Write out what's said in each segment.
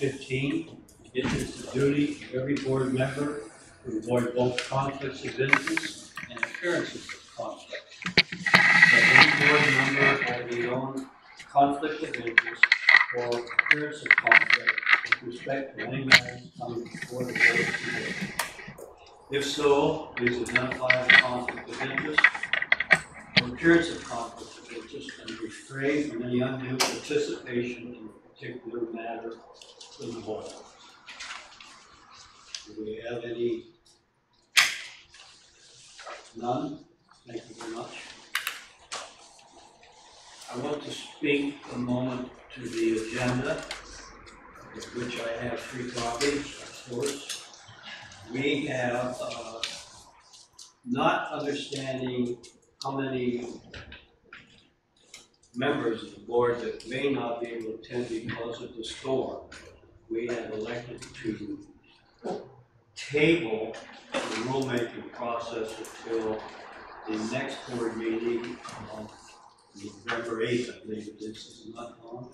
15. It is the duty of every board member to avoid both conflicts of interest and appearances of conflict. So any board member having known conflict of interest or appearance of conflict with respect to any matters coming before the board today. If so, please identify the conflict of interest or appearance of conflict of interest and refrain from any undue participation in a particular matter in the board. Do we have any? None? Thank you very much. I want to speak a moment to the agenda, of which I have 3 copies, of course. We have not understanding how many members of the board that may not be able to attend because of the storm. We have elected to table the rulemaking process until the next board meeting on November 8th, I believe it is. Is it not long?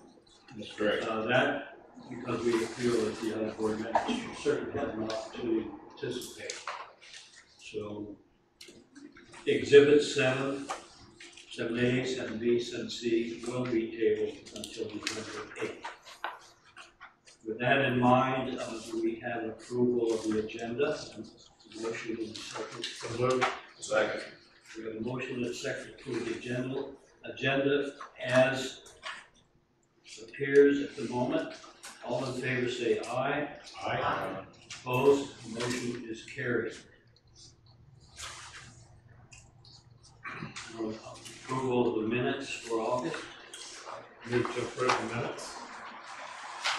That's correct. That because we feel that the other board members should certainly have an opportunity to participate. So, Exhibit 7, 7A, 7B, 7C will be tabled until November 8th. With that in mind, do we have approval of the agenda? Motion and second. Second. We have a motion and a second to approve the agenda as appears at the moment. All in favor say aye. Aye. Opposed? The motion is carried. Approval of the minutes for August. Move to approve the minutes.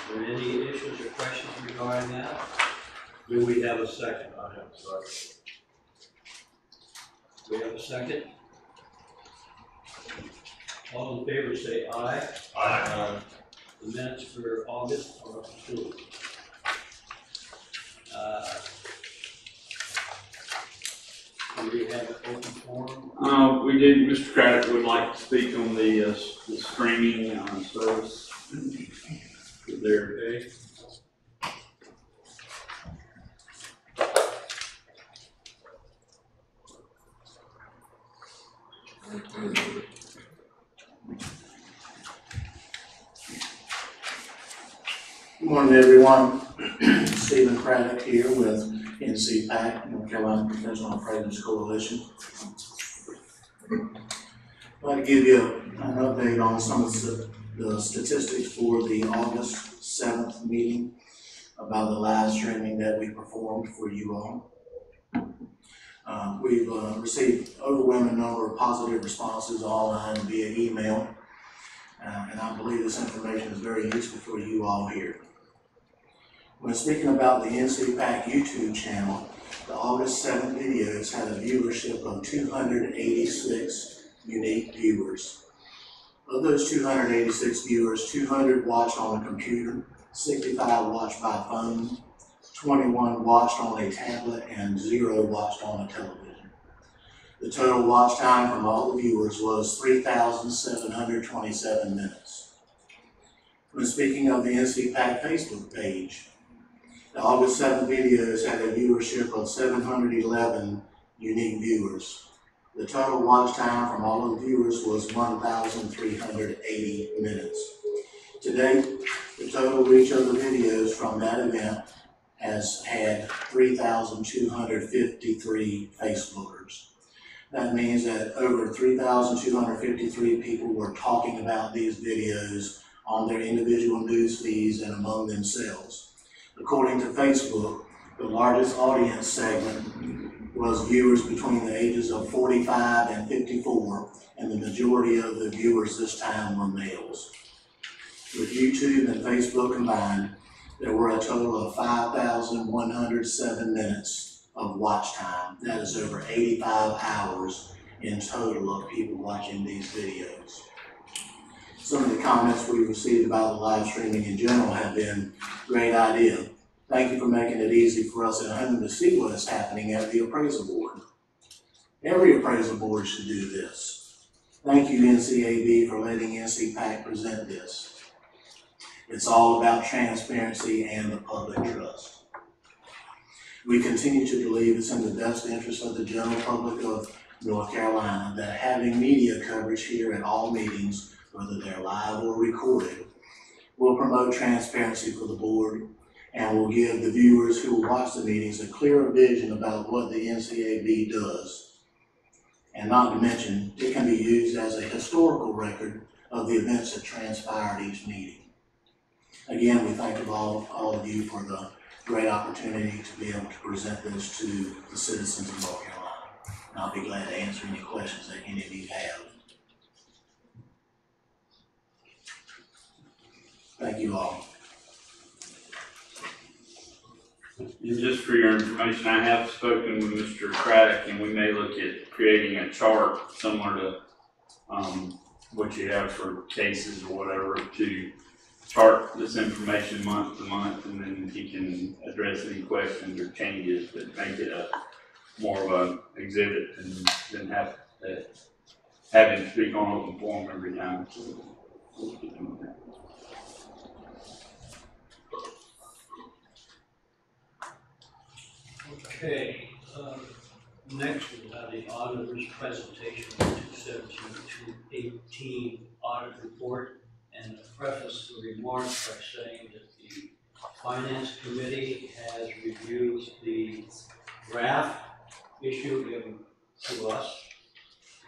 Are there any issues or questions regarding that? Do we have a second? I have a second. Do we have a second? All in favor say aye. Aye. The minutes for August are approved. Do we have an open forum? We did. Mr. Craddock would like to speak on the streaming service. There. Okay. Good morning, everyone. Stephen Craddock here with NCAB, North Carolina Professional Appraisers Coalition. I'd like to give you an update on some of the statistics for the August 7th meeting about the live streaming that we performed for you all. We've received overwhelming number of positive responses online and via email, and I believe this information is very useful for you all here. When speaking about the NCAB YouTube channel, the August 7th videos had a viewership of 286 unique viewers. Of those 286 viewers, 200 watched on a computer, 65 watched by phone, 21 watched on a tablet, and 0 watched on a television. The total watch time from all the viewers was 3,727 minutes. When speaking of the NCAB Facebook page, the August 7th videos had a viewership of 711 unique viewers. The total watch time from all of the viewers was 1,380 minutes. To date, the total reach of the videos from that event has had 3,253 Facebookers. That means that over 3,253 people were talking about these videos on their individual news feeds and among themselves. According to Facebook, the largest audience segment was viewers between the ages of 45 and 54, and the majority of the viewers this time were males. With YouTube and Facebook combined, there were a total of 5,107 minutes of watch time. That is over 85 hours in total of people watching these videos. Some of the comments we've received about the live streaming in general have been, great idea. Thank you for making it easy for us at home to see what is happening at the appraisal board. Every appraisal board should do this. Thank you, NCAB, for letting NCPAC present this. It's all about transparency and the public trust. We continue to believe it's in the best interest of the general public of North Carolina that having media coverage here at all meetings, whether they're live or recorded, will promote transparency for the board and will give the viewers who will watch the meetings a clearer vision about what the NCAB does. And not to mention, it can be used as a historical record of the events that transpired each meeting. Again, we thank all of you for the great opportunity to be able to present this to the citizens of North Carolina. And I'll be glad to answer any questions that any of you have. Thank you all. And just for your information, I have spoken with Mr. Craddock, and we may look at creating a chart similar to what you have for cases or whatever, to chart this information month to month, and then he can address any questions or changes, but make it a more of an exhibit than have him speak on open forum every time. So we'll keep doing that. Okay, next we'll have the auditor's presentation of 2017-218 audit report, and a preface to remarks by saying that the Finance Committee has reviewed the draft issue given to us,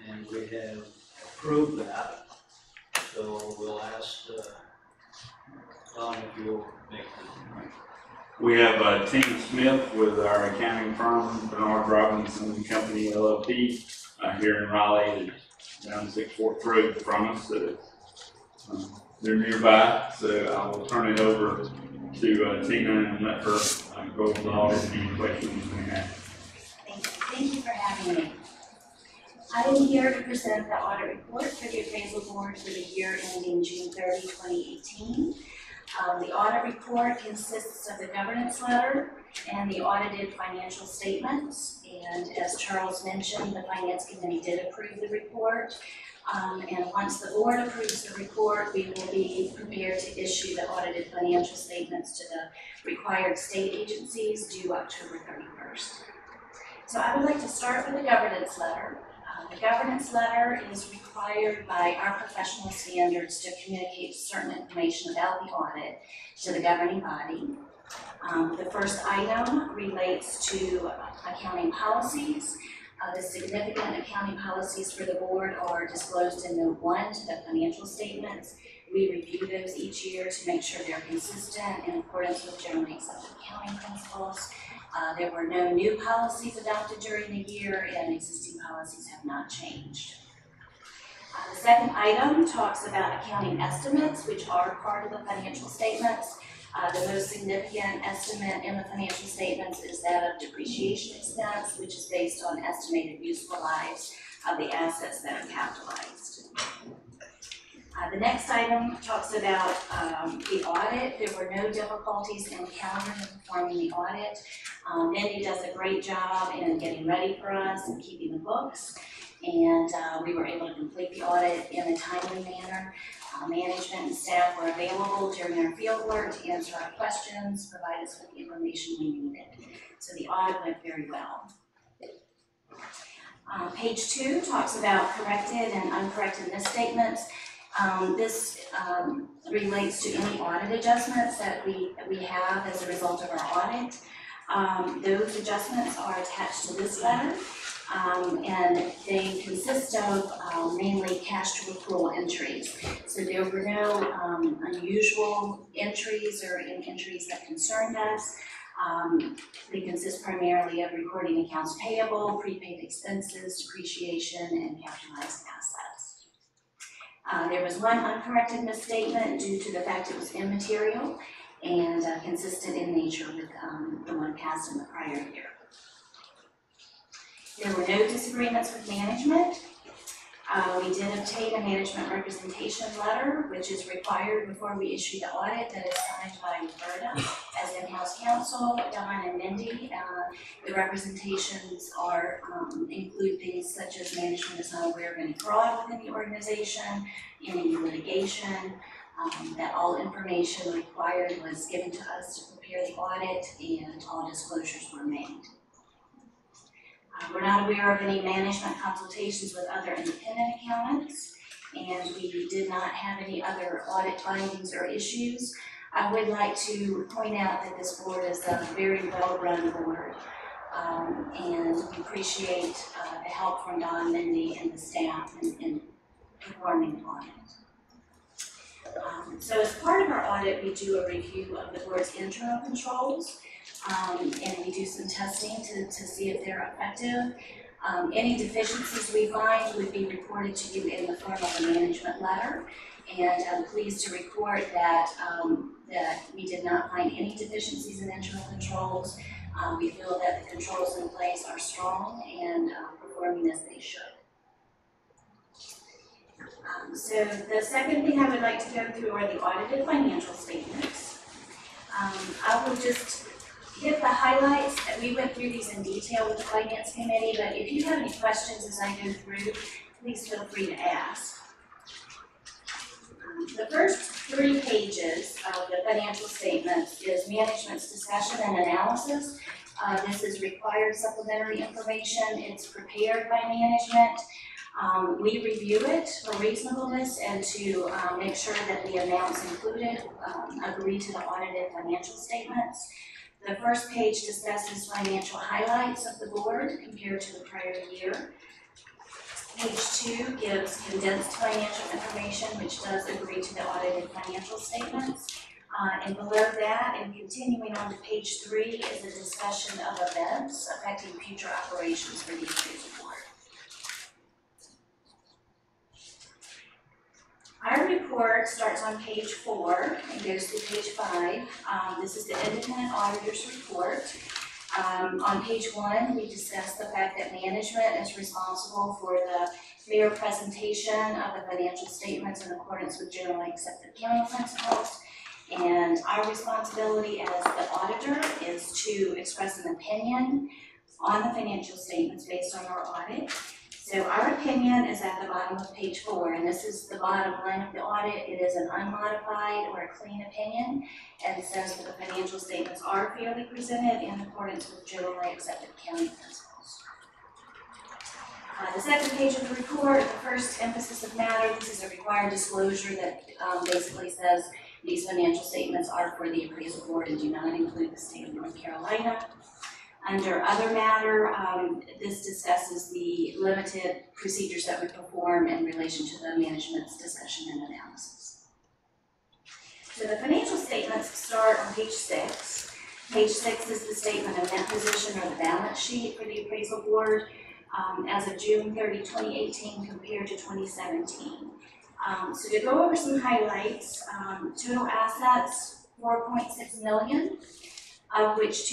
and we have approved that. So we'll ask Don if you'll make the. We have Tim Smith with our accounting firm, Bernard Robinson Company LLP, here in Raleigh, down 6 Forks Road from us. So they're nearby. So I will turn it over to Tina and let her go over all any questions we have. Thank you for having me. I am here to present the audit report for the appraisal board for the year ending June 30, 2018. The audit report consists of the governance letter and the audited financial statements. And as Charles mentioned, the Finance Committee did approve the report. And once the board approves the report, we will be prepared to issue the audited financial statements to the required state agencies due October 31st. So I would like to start with the governance letter. The governance letter is required by our professional standards to communicate certain information about the audit to the governing body. The first item relates to accounting policies. The significant accounting policies for the board are disclosed in Note 1 to the financial statements. We review those each year to make sure they're consistent in accordance with generally accepted accounting principles. There were no new policies adopted during the year, and existing policies have not changed. The second item talks about accounting estimates, which are part of the financial statements. The most significant estimate in the financial statements is that of depreciation expense, which is based on estimated useful lives of the assets that are capitalized. The next item talks about the audit. There were no difficulties in calendar in performing the audit. Mindy does a great job in getting ready for us and keeping the books. And we were able to complete the audit in a timely manner. Management and staff were available during our field work to answer our questions, provide us with the information we needed. So the audit went very well. Page 2 talks about corrected and uncorrected misstatements. This relates to any audit adjustments that we have as a result of our audit. Those adjustments are attached to this letter, and they consist of mainly cash to accrual entries. So there were no unusual entries or entries that concerned us. They consist primarily of recording accounts payable, prepaid expenses, depreciation, and capitalized assets. There was one uncorrected misstatement due to the fact it was immaterial and consistent in nature with the one passed in the prior year. There were no disagreements with management. We did obtain a management representation letter, which is required before we issue the audit, that is signed by Roberta as in-house counsel, Don and Mindy. The representations include things such as management is not aware of any fraud within the organization, any litigation, that all information required was given to us to prepare the audit and all disclosures were made. We're not aware of any management consultations with other independent accountants, and we did not have any other audit findings or issues. I would like to point out that this board is a very well-run board, and we appreciate the help from Don, Mindy, and the staff in performing the audit. So as part of our audit, we do a review of the board's internal controls, and we do some testing to see if they're effective. Any deficiencies we find would be reported to you in the form of a management letter, and I'm pleased to report that that we did not find any deficiencies in internal controls. We feel that the controls in place are strong and performing as they should. So the second thing I would like to go through are the audited financial statements. I will just hit the highlights. We went through these in detail with the Finance Committee, but if you have any questions as I go through, please feel free to ask. The first 3 pages of the financial statements is management's discussion and analysis. This is required supplementary information. It's prepared by management. We review it for reasonableness and to make sure that the amounts included agree to the audited financial statements. The first page discusses financial highlights of the board compared to the prior year. Page 2 gives condensed financial information, which does agree to the audited financial statements. And below that, and continuing on to page 3, is a discussion of events affecting future operations for the appraisal board. Our report starts on page 4 and goes through page 5. This is the independent auditor's report. On page 1, we discuss the fact that management is responsible for the fair presentation of the financial statements in accordance with generally accepted accounting principles. And our responsibility as the auditor is to express an opinion on the financial statements based on our audit. So our opinion is at the bottom of page 4, and this is the bottom line of the audit. It is an unmodified or a clean opinion, and says that the financial statements are fairly presented in accordance with generally accepted accounting principles. The second page of the report, the first emphasis of matter, this is a required disclosure that basically says these financial statements are for the appraisal board and do not include the state of North Carolina. Under other matter, this discusses the limited procedures that we perform in relation to the management's discussion and analysis. So the financial statements start on page 6. Page 6 is the statement of net position or the balance sheet for the appraisal board as of June 30, 2018 compared to 2017. So to go over some highlights, total assets, $4.6 million. Of which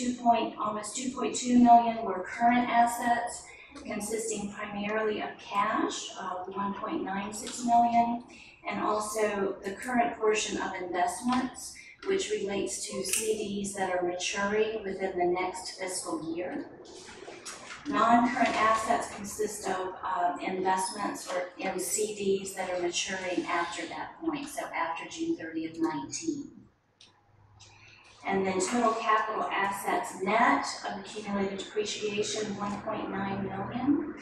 almost 2.2 million were current assets, consisting primarily of cash of 1.96 million, and also the current portion of investments, which relates to CDs that are maturing within the next fiscal year. Non-current assets consist of investments or in CDs that are maturing after that point, so after June 30th, 19. And then total capital assets net of accumulated depreciation, 1.9 million.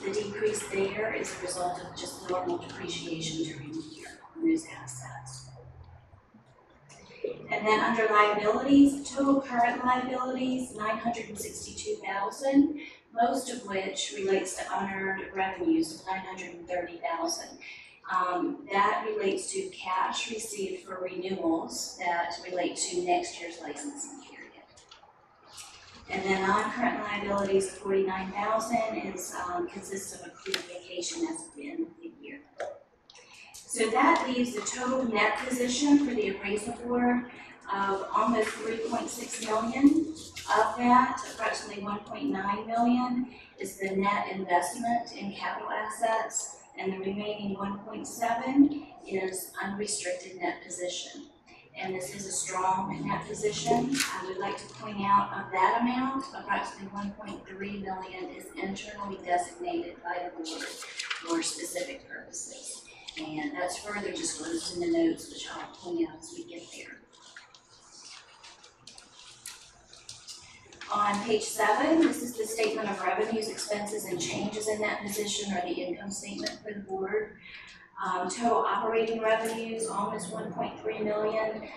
The decrease there is a result of just normal depreciation during the year on those assets. And then under liabilities, total current liabilities, 962,000, most of which relates to unearned revenues of 930,000. That relates to cash received for renewals that relate to next year's licensing period. And then non-current liabilities of 49,000 consists of accrued vacation as of the end of the year. So that leaves the total net position for the appraisal board of almost 3.6 million. Of that, approximately 1.9 million is the net investment in capital assets, and the remaining 1.7 is unrestricted net position. And this is a strong net position. I would like to point out of that amount, approximately 1.3 million is internally designated by the board for specific purposes. And that's further disclosed in the notes, which I'll point out as we get there. On page 7, this is the statement of revenues, expenses, and changes in that position, or the income statement for the board. Total operating revenues, almost 1.3 million,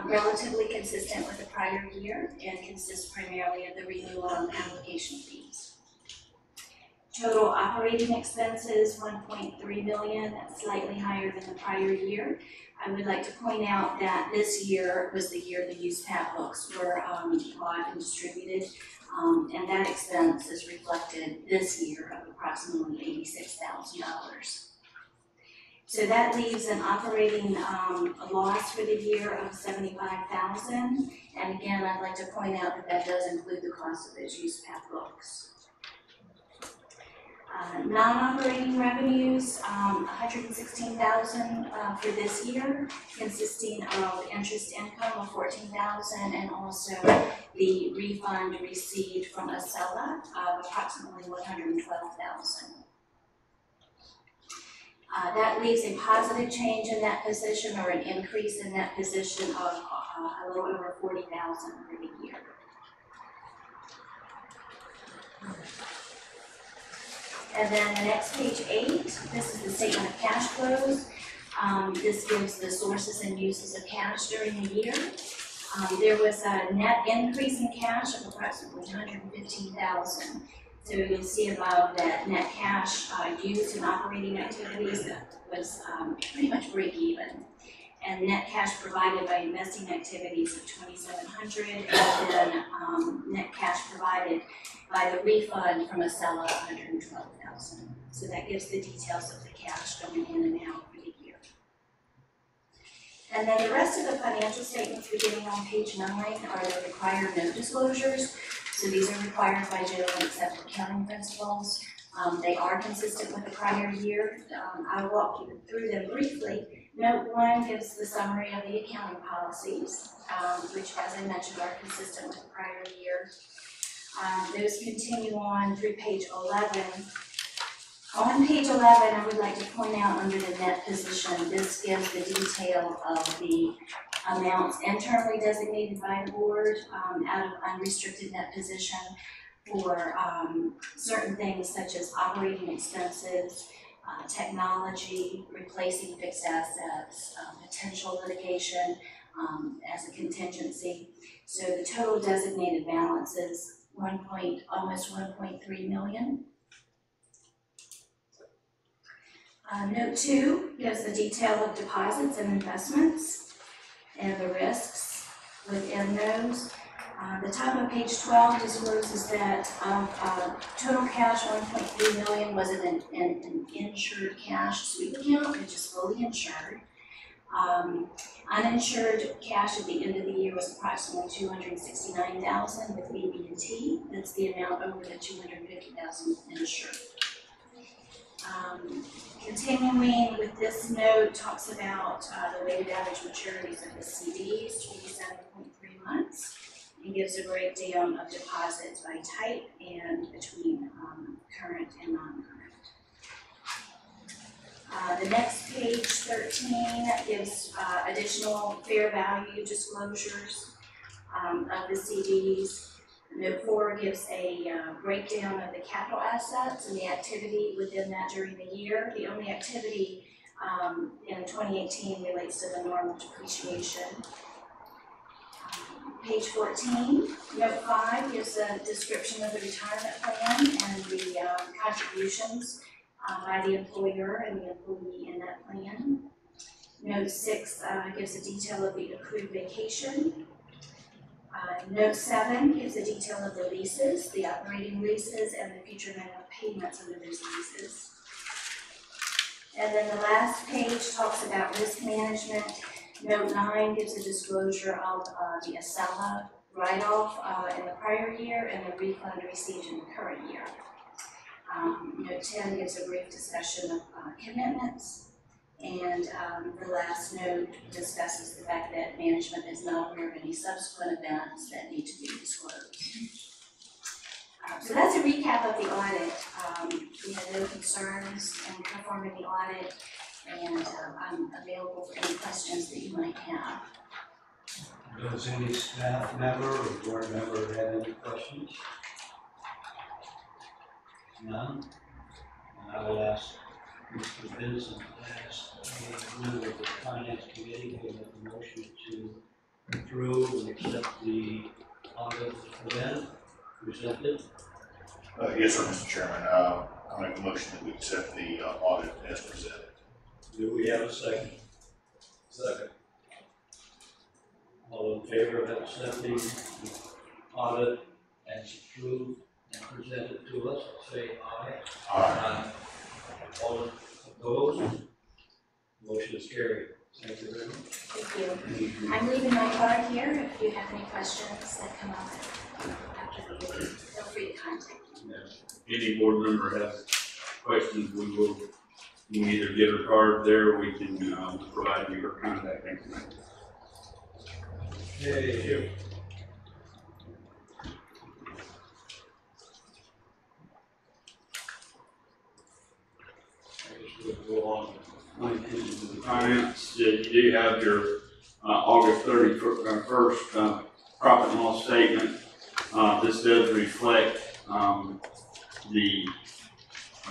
relatively consistent with the prior year, and consists primarily of the renewal and application fees. Total operating expenses, 1.3 million, that's slightly higher than the prior year. I would like to point out that this year was the year the use PAP books were bought and distributed, and that expense is reflected this year of approximately $86,000. So that leaves an operating loss for the year of $75,000, and again, I'd like to point out that that does include the cost of those use PAP books. Non-operating revenues, $116,000 for this year, consisting of interest income of $14,000 and also the refund received from Acela of approximately $112,000. That leaves a positive change in that position, or an increase in that position of a little over $40,000 for the year. And then the next page 8, this is the statement of cash flows. This gives the sources and uses of cash during the year. There was a net increase in cash of approximately $115,000. So you'll see above that net cash used in operating activities was pretty much break even. And net cash provided by investing activities of $2,700, and then net cash provided by the refund from Acela of $112,000. So that gives the details of the cash going in and out for the year. And then the rest of the financial statements beginning on page 9 are the required note disclosures. So these are required by generally accepted accounting principles. They are consistent with the prior year. I'll walk you through them briefly. Note 1 gives the summary of the accounting policies, which, as I mentioned, are consistent with the prior year. Those continue on through page 11. On page 11, I would like to point out under the net position, this gives the detail of the amounts internally designated by the board out of unrestricted net position for certain things such as operating expenses, technology, replacing fixed assets, potential litigation as a contingency. So the total designated balance is almost 1.3 million. Note 2 gives the detail of deposits and investments and the risks within those. The top of page 12 discloses that total cash, 1.3 million, was an insured cash sweep account, which is fully insured. Uninsured cash at the end of the year was approximately $269,000 with BB&T. That's the amount over the $250,000 insured. Continuing with this note, talks about the weighted average maturities of the CDs, 27.3 months, and gives a breakdown of deposits by type and between current and non-current. The next page, 13, gives additional fair value disclosures of the CDs. Note 4 gives a breakdown of the capital assets and the activity within that during the year. The only activity in 2018 relates to the normal depreciation. Page 14, note 5 gives a description of the retirement plan and the contributions by the employer and the employee in that plan. Note 6 gives a detail of the accrued vacation. Note 7 gives a detail of the leases, the operating leases, and the future amount of payments under those leases. And then the last page talks about risk management. Note 9 gives a disclosure of the Acela write-off in the prior year and the refund received in the current year. Note 10 gives a brief discussion of commitments. And the last note discusses the fact that management is not aware of any subsequent events that need to be disclosed. So that's a recap of the audit. We had no concerns in performing the audit. and I'm available for any questions that you might have. Does any staff member or board member have any questions? None? And I will ask Mr. Vincent, as a member of the finance committee, to make a motion to approve and accept the audit event presented. Yes, sir, Mr. Chairman. I make a motion that we accept the audit as presented. Do we have a second? Second. All in favor of accepting the audit as approved and presented to us, say aye. Aye. All opposed? Motion is carried. Thank you very much. Thank you. I'm leaving my card here if you have any questions that come up after the meeting. Feel free to contact me. Any board member has questions, you can either get her card there, or we can, provide you her contact information. Okay, here. I guess we'll go on. Finance, you do have your August 31st profit and loss statement. This does reflect the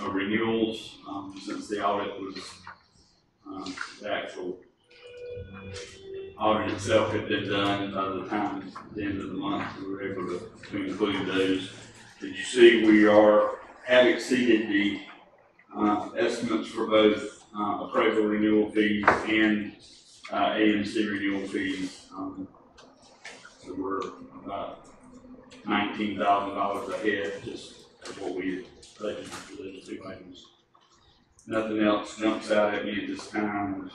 renewals, since the audit was, the actual audit itself had been done by the time at the end of the month, we were able to include those. As you see, we have exceeded the estimates for both appraisal renewal fees and AMC renewal fees. So we're about $19,000 ahead just of what we had budgeted for those two items. Nothing else jumps out at me at this time as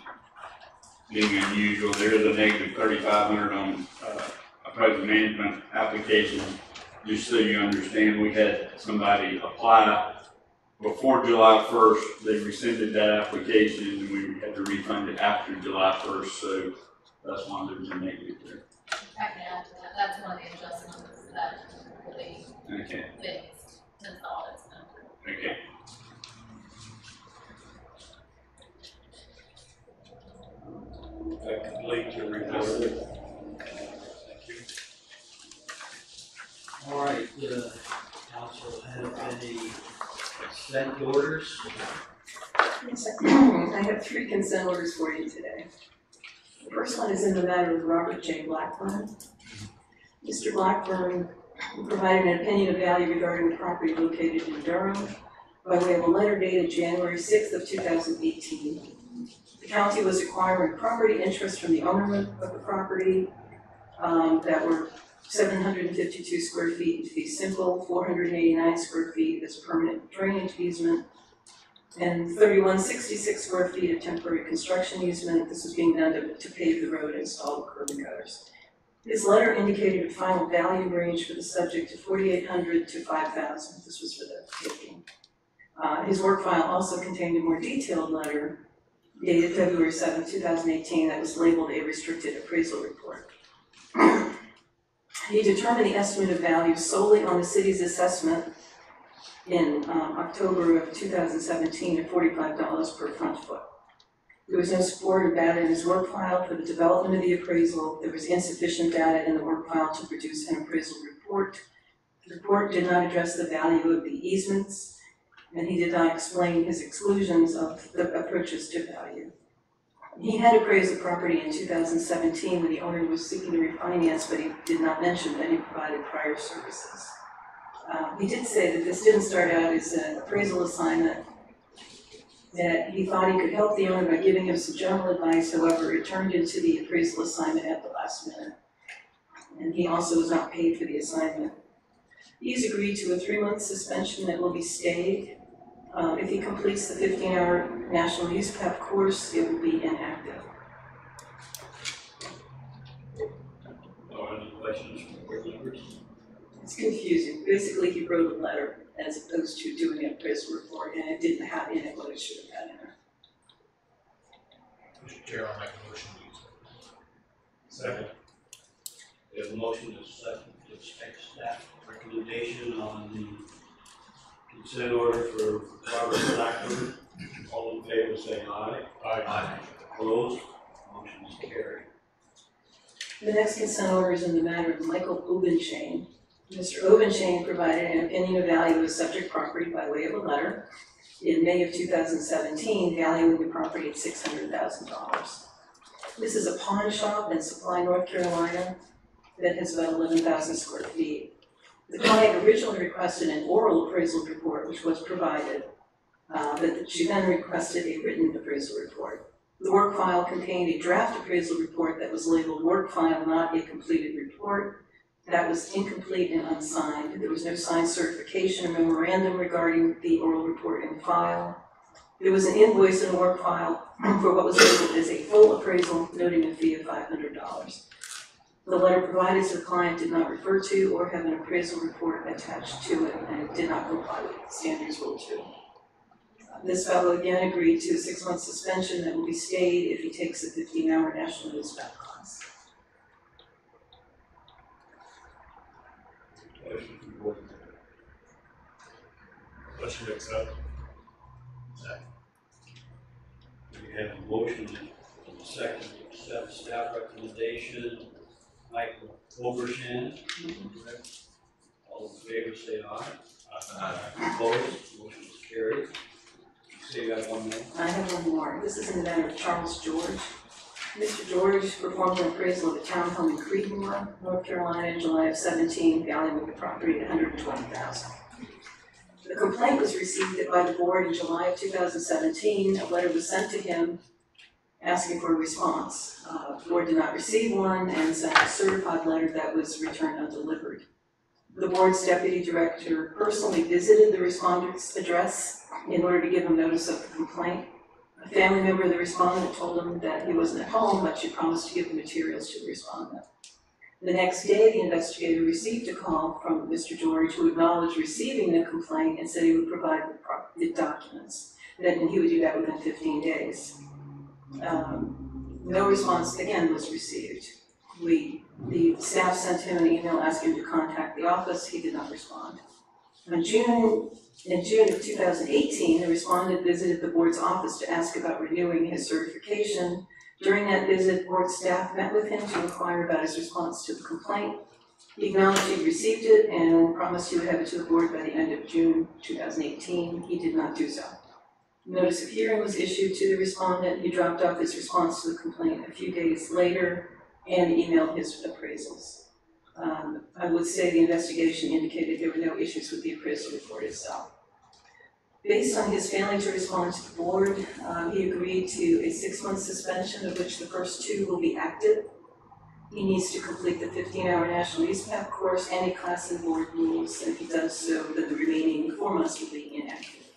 being unusual. There is a negative $3,500 on appraisal management application. Just so you understand, we had somebody apply before July 1st, they rescinded that application and we had to refund it after July 1st, so that's why there's a negative there. I can add to that. That's one of the adjustments that will be Okay. fixed since the audit's done. Okay. That completes your report. Thank you. All right, council have any consent orders? Yes, I have 3 consent orders for you today. The first one is in the matter of Robert J. Blackburn. Mr. Blackburn provided an opinion of value regarding the property located in Durham by way of a letter dated January 6th of 2018. The county was acquiring property interest from the owner of the property that were 752 square feet in fee simple, 489 square feet as permanent drainage easement, and 3166 square feet of temporary construction easement. This was being done to pave the road and install the curb and gutters. His letter indicated a final value range for the subject of $4,800 to $5,000. This was for the taking. His work file also contained a more detailed letter dated February 7, 2018 that was labeled a restricted appraisal report. He determined the estimate of value solely on the city's assessment in October of 2017 at $45 per front foot. There was no support or data in his work file for the development of the appraisal. There was insufficient data in the work file to produce an appraisal report. The report did not address the value of the easements, and he did not explain his exclusions of the approaches to value. He had appraised the property in 2017 when the owner was seeking to refinance, but he did not mention that he provided prior services. He did say that this didn't start out as an appraisal assignment, that he thought he could help the owner by giving him some general advice. However, it turned into the appraisal assignment at the last minute. And he also was not paid for the assignment. He's agreed to a 3-month suspension that will be stayed. If he completes the 15-hour National NCAB course, it will be inactive. Any questions from board members? It's confusing. Basically, he wrote a letter as opposed to doing an appraisal report, and it didn't have in it what it should have had in it. Mr. Chair, I'll make a motion to use. Second. We have a motion to second to expect staff recommendation on the consent order for Robert Blackburn. All in favor, say aye. Aye. Opposed? Motion is carried. The next consent order is in the matter of Michael Obenchain. Mr. Obenchain provided an opinion of value of subject property by way of a letter in May of 2017, valuing the property at $600,000. This is a pawn shop in Supply, North Carolina that has about 11,000 square feet. The client originally requested an oral appraisal report, which was provided, but she then requested a written appraisal report. The work file contained a draft appraisal report that was labeled work file, not a completed report. That was incomplete and unsigned. There was no signed certification or memorandum regarding the oral report in the file. There was an invoice in the work file for what was labeled as a full appraisal, noting a fee of $500. The letter provided to the client did not refer to or have an appraisal report attached to it, and it did not comply with Standards Rule 2. This fellow again agreed to a 6-month suspension that will be stayed if he takes a 15-hour national news prep class. Motion from the board. Motion to accept. We have a motion and a second to accept staff recommendation. Michael Obershan. All in favor, say aye. Opposed? Motion is carried. You say you have one more? I have one more. This is in the matter of Charles George. Mr. George performed an appraisal of a townhome in Creedmoor, North Carolina in July of 17, valuing the property at $120,000. The complaint was received by the board in July of 2017. A letter was sent to him asking for a response. The board did not receive one and sent a certified letter that was returned undelivered. The board's deputy director personally visited the respondent's address in order to give him notice of the complaint. A family member of the respondent told him that he wasn't at home, but she promised to give the materials to the respondent. The next day, the investigator received a call from Mr. George, who acknowledged receiving the complaint and said he would provide the documents, that he would do that within 15 days. No response, again, was received. The staff sent him an email asking him to contact the office. He did not respond. In June of 2018, the respondent visited the board's office to ask about renewing his certification. During that visit, board staff met with him to inquire about his response to the complaint. He acknowledged he received it and promised he would have it to the board by the end of June 2018. He did not do so. Notice of hearing was issued to the respondent. He dropped off his response to the complaint a few days later and emailed his appraisals. I would say the investigation indicated there were no issues with the appraisal report itself. Based on his failing to respond to the board, he agreed to a 6-month suspension, of which the first 2 will be active. He needs to complete the 15-hour National ESPAP course and a class in board rules, and if he does so, then the remaining 4 months will be inactive.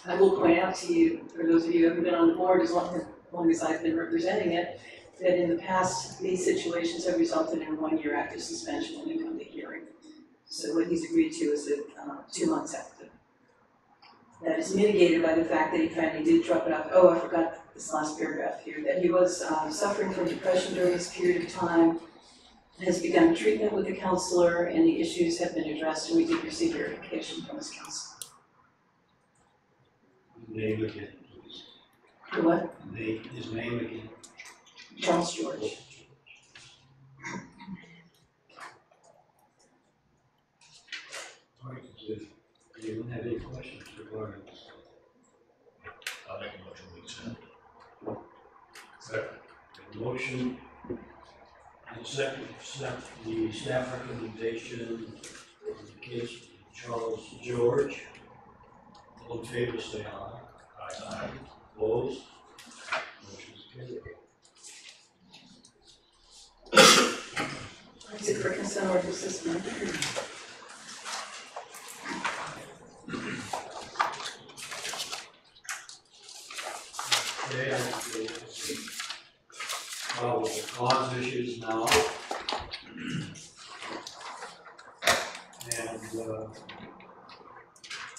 I will point out to you, for those of you who haven't been on the board as long as I've been representing it, that in the past, these situations have resulted in 1-year active suspension when they come to hearing. So what he's agreed to is a 2 months active. That is mitigated by the fact that he finally did drop it off. Oh, I forgot this last paragraph here, that he was suffering from depression during this period of time, has begun treatment with a counselor, and the issues have been addressed, and we did receive verification from his counselor. Name again, please. What? His name again. Charles George. All right, does anyone have any questions regarding this? I'll make a motion to accept. Second. Motion and second to accept the staff recommendation in the case of Charles George. All in favor, say aye. Aye. Opposed? Motion is carried. That's it for consent orders this month. Okay, I will follow the cause issues now. And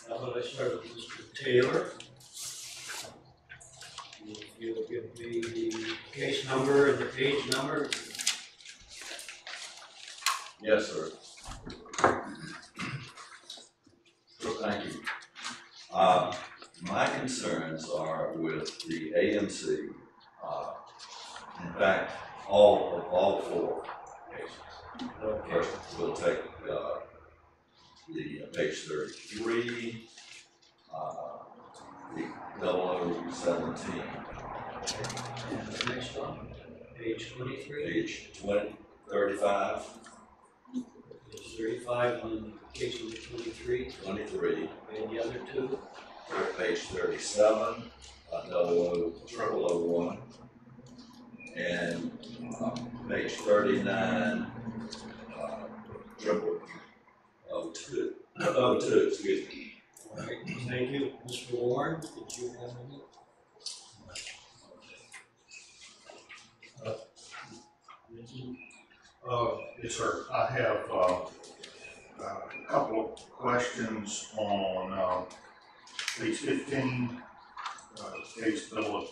now that I start with Mr. Taylor, if you'll give me the case number and the page number. Yes, sir. Thank you. My concern with the ANC. In fact, all four cases. First, we'll take the page 33, the 0017. And the next one, page 23. Page 35. Page 35 on case number 23. 23. And the other two. Page 37, 0001. And page 39, 0002. 02, excuse me. All right, thank you. Mr. Warren, did you have any? Yes, sir. I have a couple of questions on page 15, case double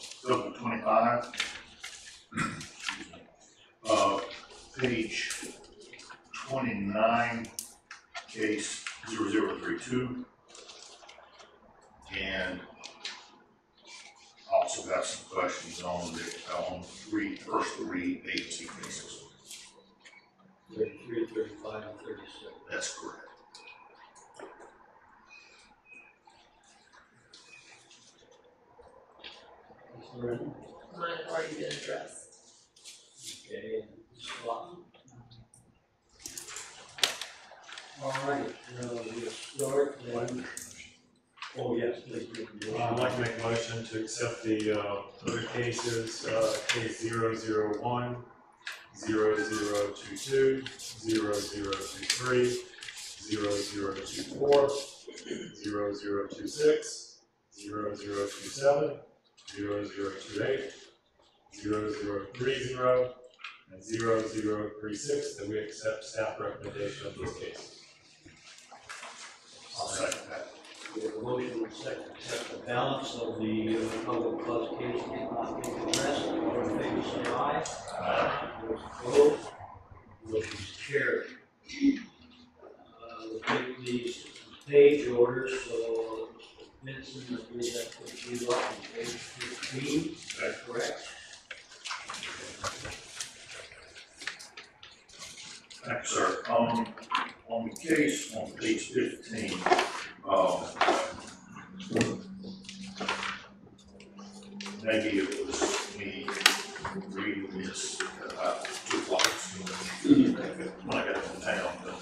25. Page 29, case 0032. And also got some questions on the first three agency cases. 33, 35, and 36. That's correct. Is there any? Mine have already been addressed. Okay, and Ms. Lawton? All right, we'll start then. Oh, yes, please. I'd like to make a motion to accept the other cases, case 001, 0022, 0023, 0024, 0026, 0027, 0028, 0030, and 0036, that we accept staff recommendation of this case. I'll second that. We have a motion and a second to accept the balance of the public classification did not be addressed. All in favor, say aye. Those opposed, motion is carried. We'll take these page orders, so Mr. Benson, I believe that puts you up on page 15, is that correct? Thank you, sir. On the case on page 15, maybe it was me reading this about 2 blocks when I got to town. But,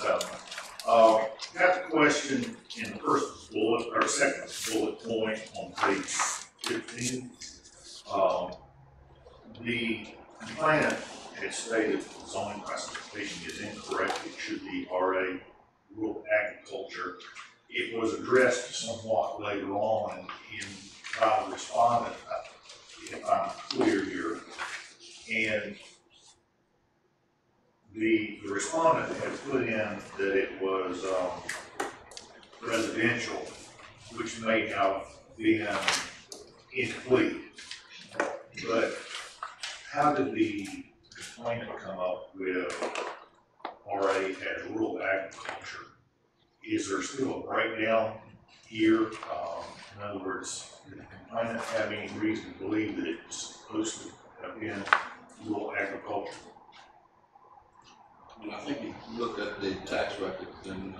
got the question in the first bullet, or second bullet point on page 15. The complainant has stated the zoning classification is incorrect. It should be RA, rural agriculture. It was addressed somewhat later on by the respondent, if I'm clear here. And the respondent had put in that it was residential, which may have been incomplete. But how did the complainant come up with RA as rural agriculture? Is there still a breakdown here? In other words, did the complainant have any reason to believe that it's supposed to have been rural agriculture? And I think he looked at the tax records and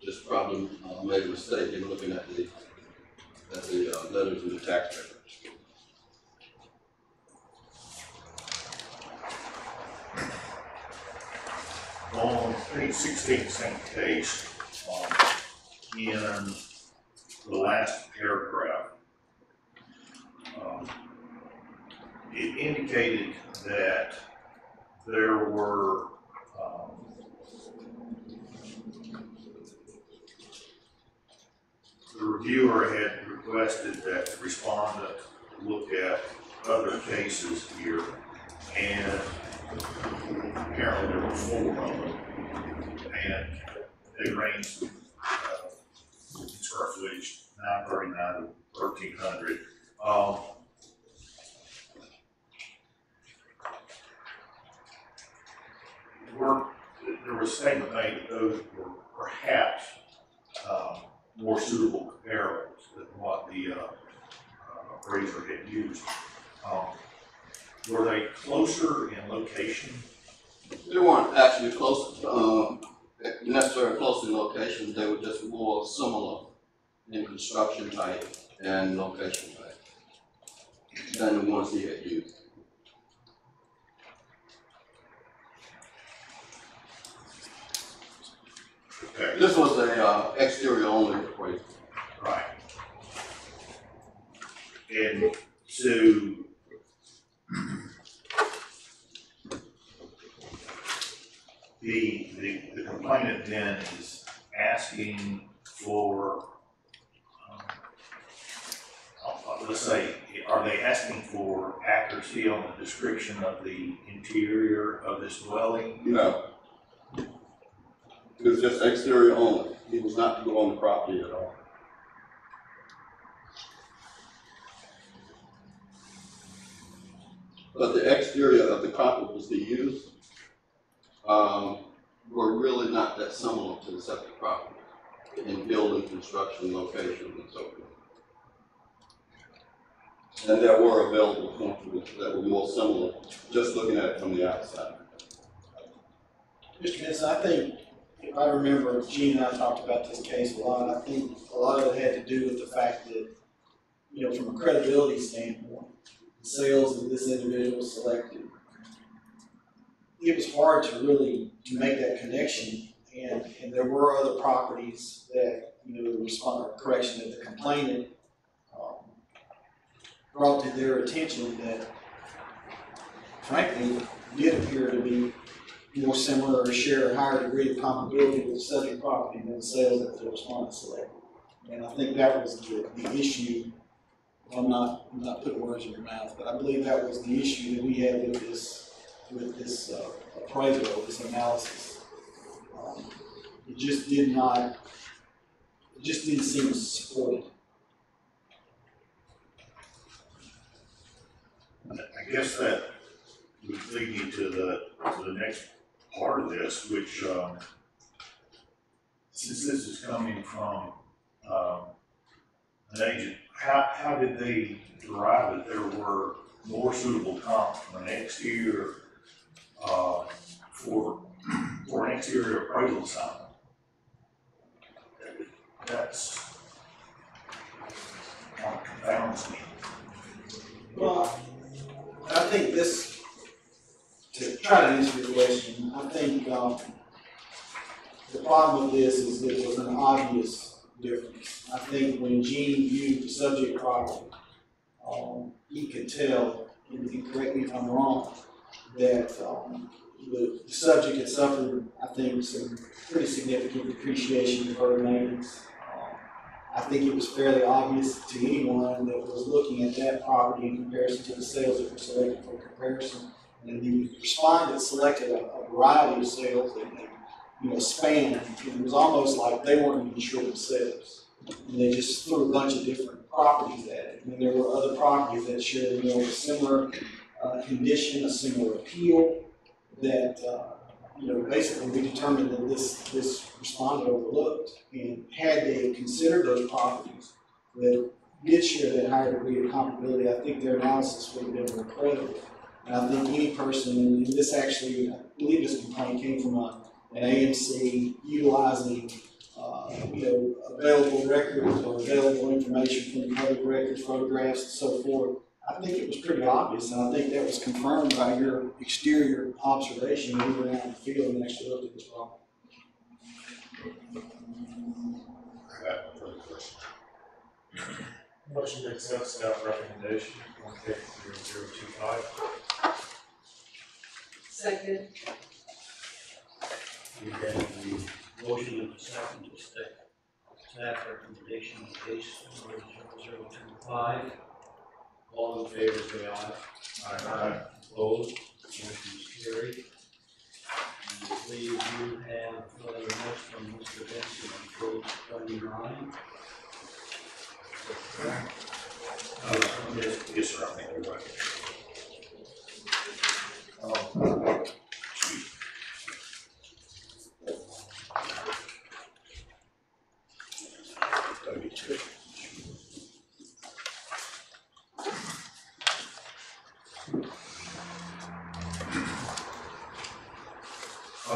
just probably made a mistake in looking at the letters in the tax records. On page 16, same case, in the last paragraph, it indicated that there were the reviewer had requested that the respondent look at other cases here, and apparently there were 4 of them, and they ranged square footage, 939 to 1,300. There was a statement made that those were perhaps more suitable comparables than what the appraiser had used. Were they closer in location? They weren't actually close, necessarily close in location, they were just more similar in construction type and location type than the ones he had used. Okay. This was a exterior only appraisal. Right. And so the complainant then is asking for, let's say, are they asking for accuracy on the description of the interior of this dwelling? No. It was just exterior only. He was not to go on the property at all. But the exterior of the comparables they used were really not that similar to the septic property in building, construction, location, and so forth. And there were available comparables that were more similar, just looking at it from the outside. Mr. Benson, I think, if I remember, Gene and I talked about this case a lot. I think a lot of it had to do with the fact that, you know, from a credibility standpoint, the sales that this individual selected, it was hard to really make that connection. And there were other properties that, you know, that the complainant brought to their attention that, frankly, did appear to be more similar or share a higher degree of comparability with the subject property than the sales that the respondent selected. And I think that was the issue. I'm not putting words in your mouth, but I believe that was the issue that we had with this appraisal, this analysis. It just didn't seem supported. I guess that would lead me to the next part of this, which, since this is coming from an agent, how did they derive that there were more suitable comps from an exterior for an exterior appraisal assignment? That's kind of confounds me. Well, I think this, to try to answer your question, I think the problem with this is that there's an obvious difference. I think when Gene viewed the subject property, he could tell, and correct me if I'm wrong, that the subject had suffered, I think, some pretty significant depreciation in deferred maintenance. I think it was fairly obvious to anyone that was looking at that property in comparison to the sales that were selected for comparison. And the respondent selected a variety of sales that they, spanned. It was almost like they weren't even sure themselves. And they just threw a bunch of different properties at it. And there were other properties that shared, a similar condition, a similar appeal that, basically we determined that this respondent overlooked. And had they considered those properties that did share that higher degree of comparability, I think their analysis would have been more credible. And I think any person, and this actually, I believe this complaint came from an AMC utilizing, available records or available information from public records, photographs, and so forth. I think it was pretty obvious, and I think that was confirmed by your exterior observation when you were out in the field and actually looked at this problem. I got no further questions. Motion to accept staff recommendation on case 0025. Second. We have the motion and the second to accept staff recommendation on case 0025. All in favor, say aye. Aye. Opposed? Motion is carried. And I believe you have another note from Mr. Benson on page 29. Yes, sir, I think you're right.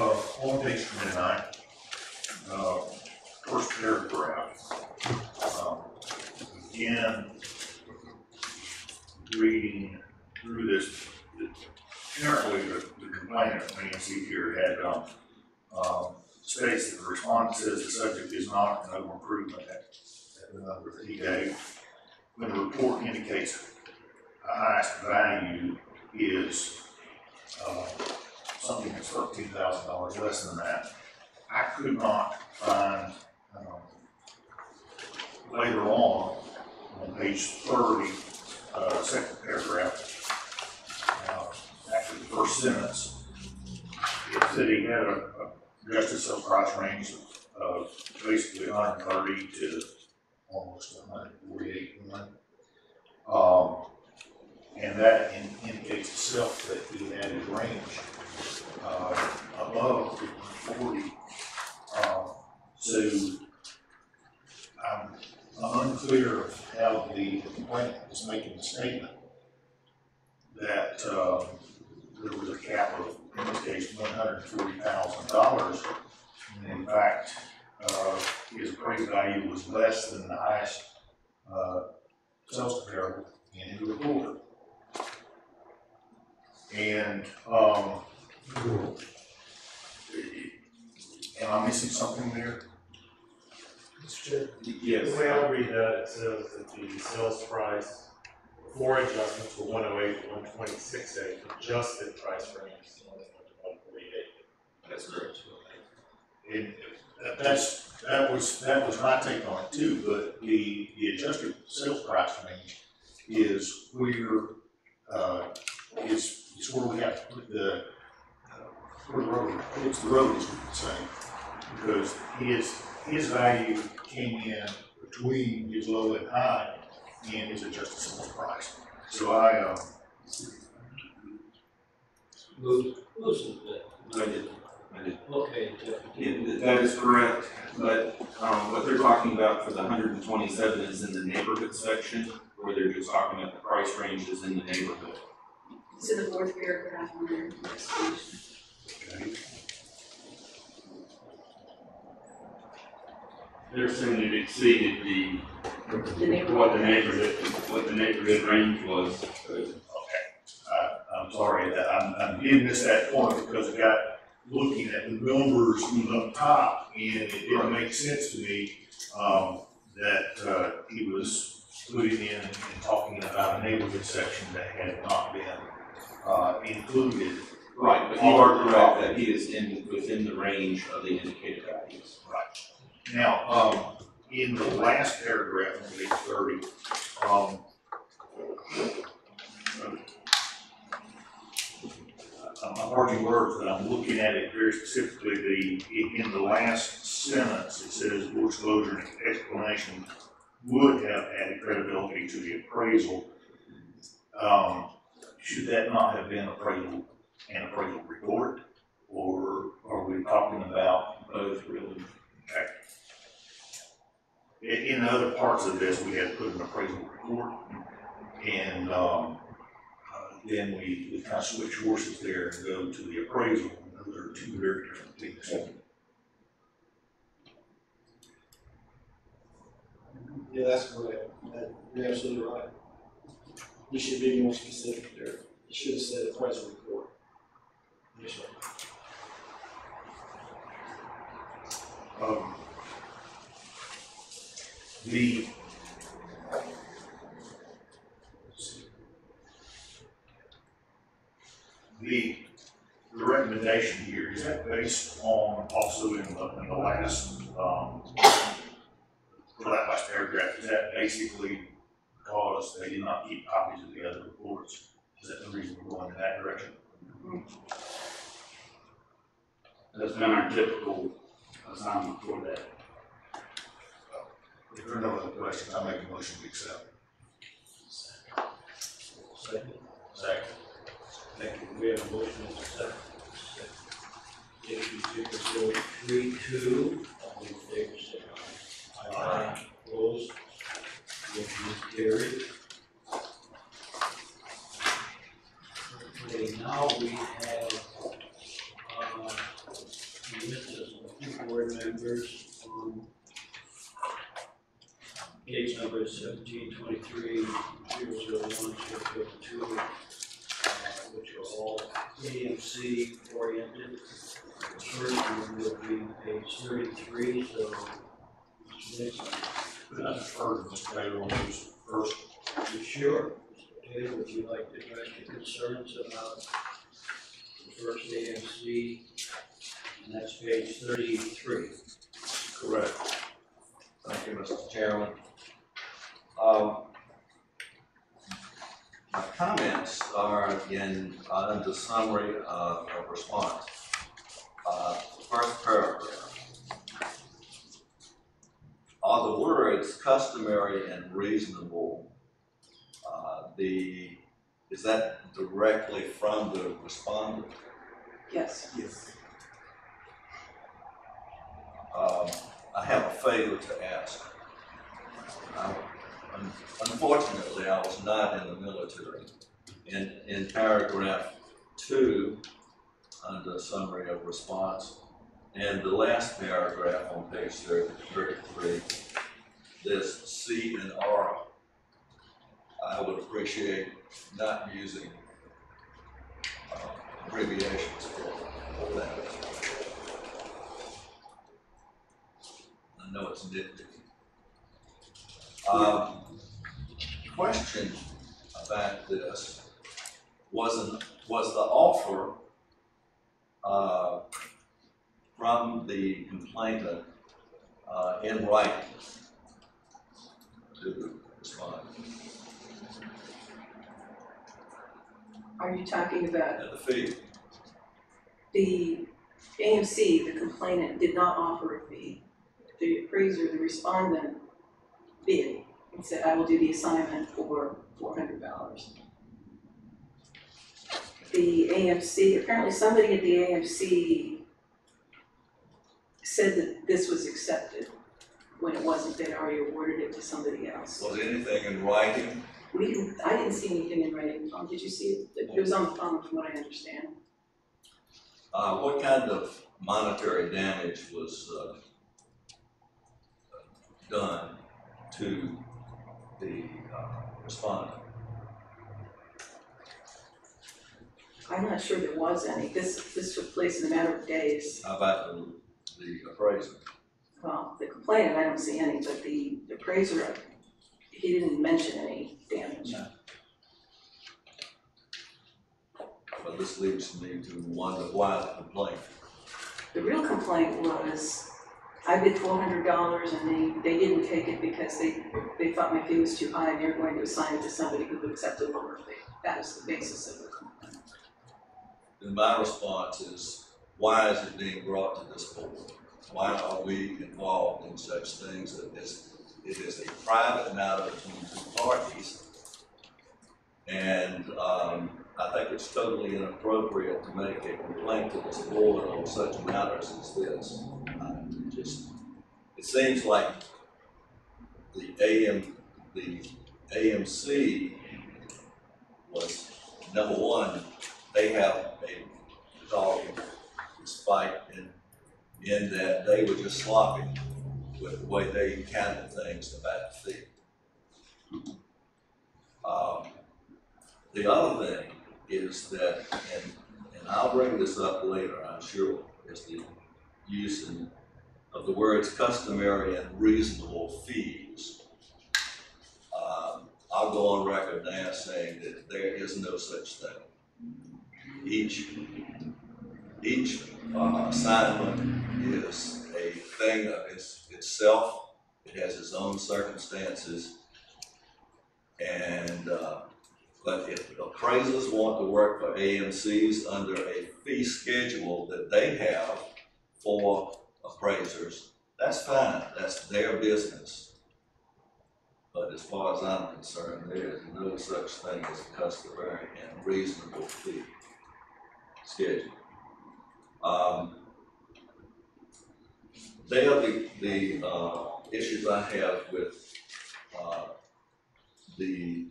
On page 29, first paragraph, again, reading through this, apparently the complainant, Nancy here, had, states that the respondent says the subject is not an over-improvement at the number that he gave. When the report indicates the highest value is something that's $13,000 less than that, I could not find later on page 30, second paragraph, after the first sentence, it said he had a adjusted sales price range of basically 130 to almost 148. And that indicates itself that he had his range above 40. So I'm unclear of how the complainant is making the statement that there was a cap of, in this case, $140,000, and in fact, his appraised value was less than the highest sales comparable in his report. And am I missing something there? Yes. The way I read that, it says that the sales price before adjustments were 108 to 126.8, adjusted price range is only 148. That's correct. And that was my take on it too, but the adjusted sales price range is where is where we have to put the where the road hits the road, as we would say, because his value came in between his low and high and his adjusted sales price. So I I did. Okay, Jeff. Yeah, that is correct, but what they're talking about for the 127 is in the neighborhood section, where they're just talking about the price ranges in the neighborhood. So the fourth paragraph on their investigation. okay. They're saying it exceeded what the neighborhood range was. I'm sorry that I'm getting this that point because I got looking at the numbers up top and it didn't make sense to me that he was putting in and talking about a neighborhood section that had not been included. Right, but you are correct that he is within the range of the indicated values. Right. Now, in the last paragraph on page 30, I'm parting words, but I'm looking at it very specifically. In the last sentence, it says, "Full disclosure and explanation would have added credibility to the appraisal." Should that not have been an appraisal report, or are we talking about both really? Okay. In other parts of this, we had to put an appraisal report, and then we kind of switch horses there and go to the appraisal. Those are two very different things. Yeah, that's correct. You're absolutely right. You should be more specific there. You should have said appraisal report. Yes, sir. The recommendation here, is that based on also in the last, for that last paragraph, is that basically because they did not keep copies of the other reports? Is that the reason we're going in that direction? That's been our typical assignment for that. If there are no other questions, I'll make a motion to accept. Second. Second. Thank you. We have a motion and a second. If you go 3-2, all in favor, say aye. Aye. Opposed? Motion is carried. Okay, now we have this is a few board members on case number 1723-001-002, which are all AMC oriented. The first one will be page 33, so next. Could I defer to Mr. Taylor on those first? You sure? Mr. Taylor, would you like to address your concerns about the first AMC? And that's page 33. Correct. Thank you, Mr. Chairman. My comments are in, under summary of response. First paragraph. Are the words customary and reasonable, is that directly from the respondent? Yes. Yes. I have a favor to ask. Unfortunately, I was not in the military. In paragraph 2, under summary of response, and the last paragraph on page 33, this C and R, I would appreciate not using abbreviations for that. I know it's nitpicky. Question about this was the offer from the complainant in writing to the respondent Are you talking about at the fee? the AMC, the complainant did not offer a fee. The appraiser, the respondent, bid and said, I will do the assignment for $400. The AMC, apparently somebody at the AMC said that this was accepted when it wasn't. They'd already awarded it to somebody else. Was anything in writing? I didn't see anything in writing. Tom, did you see it? It was on the phone from what I understand. What kind of monetary damage was done to the respondent? I'm not sure there was any. This took place in a matter of days. How about the appraiser? Well, the complainant, I don't see any, but the appraiser, he didn't mention any damage. No. Well, this leads me to wonder why the complaint. The real complaint was, I bid $400 and they didn't take it because they thought my fee was too high and they were going to assign it to somebody who would accept a lower fee. That was the basis of the complaint. And my response is, why is it being brought to this board? Why are we involved in such things? It is a private matter between two parties, and I think it's totally inappropriate to make a complaint to this board on such matters as this. It seems like the AMC was, number one, they have a dog in this fight in that they were just sloppy with the way they handled things about the fee. The other thing is that, and I'll bring this up later, I'm sure, is the use of the words customary and reasonable fees. I'll go on record now saying that there is no such thing. Each assignment is a thing of itself. It has its own circumstances, and but if appraisers want to work for AMCs under a fee schedule that they have for appraisers, that's fine. That's their business. But as far as I'm concerned, there is no such thing as a customary and reasonable fee schedule. They are the issues I have with the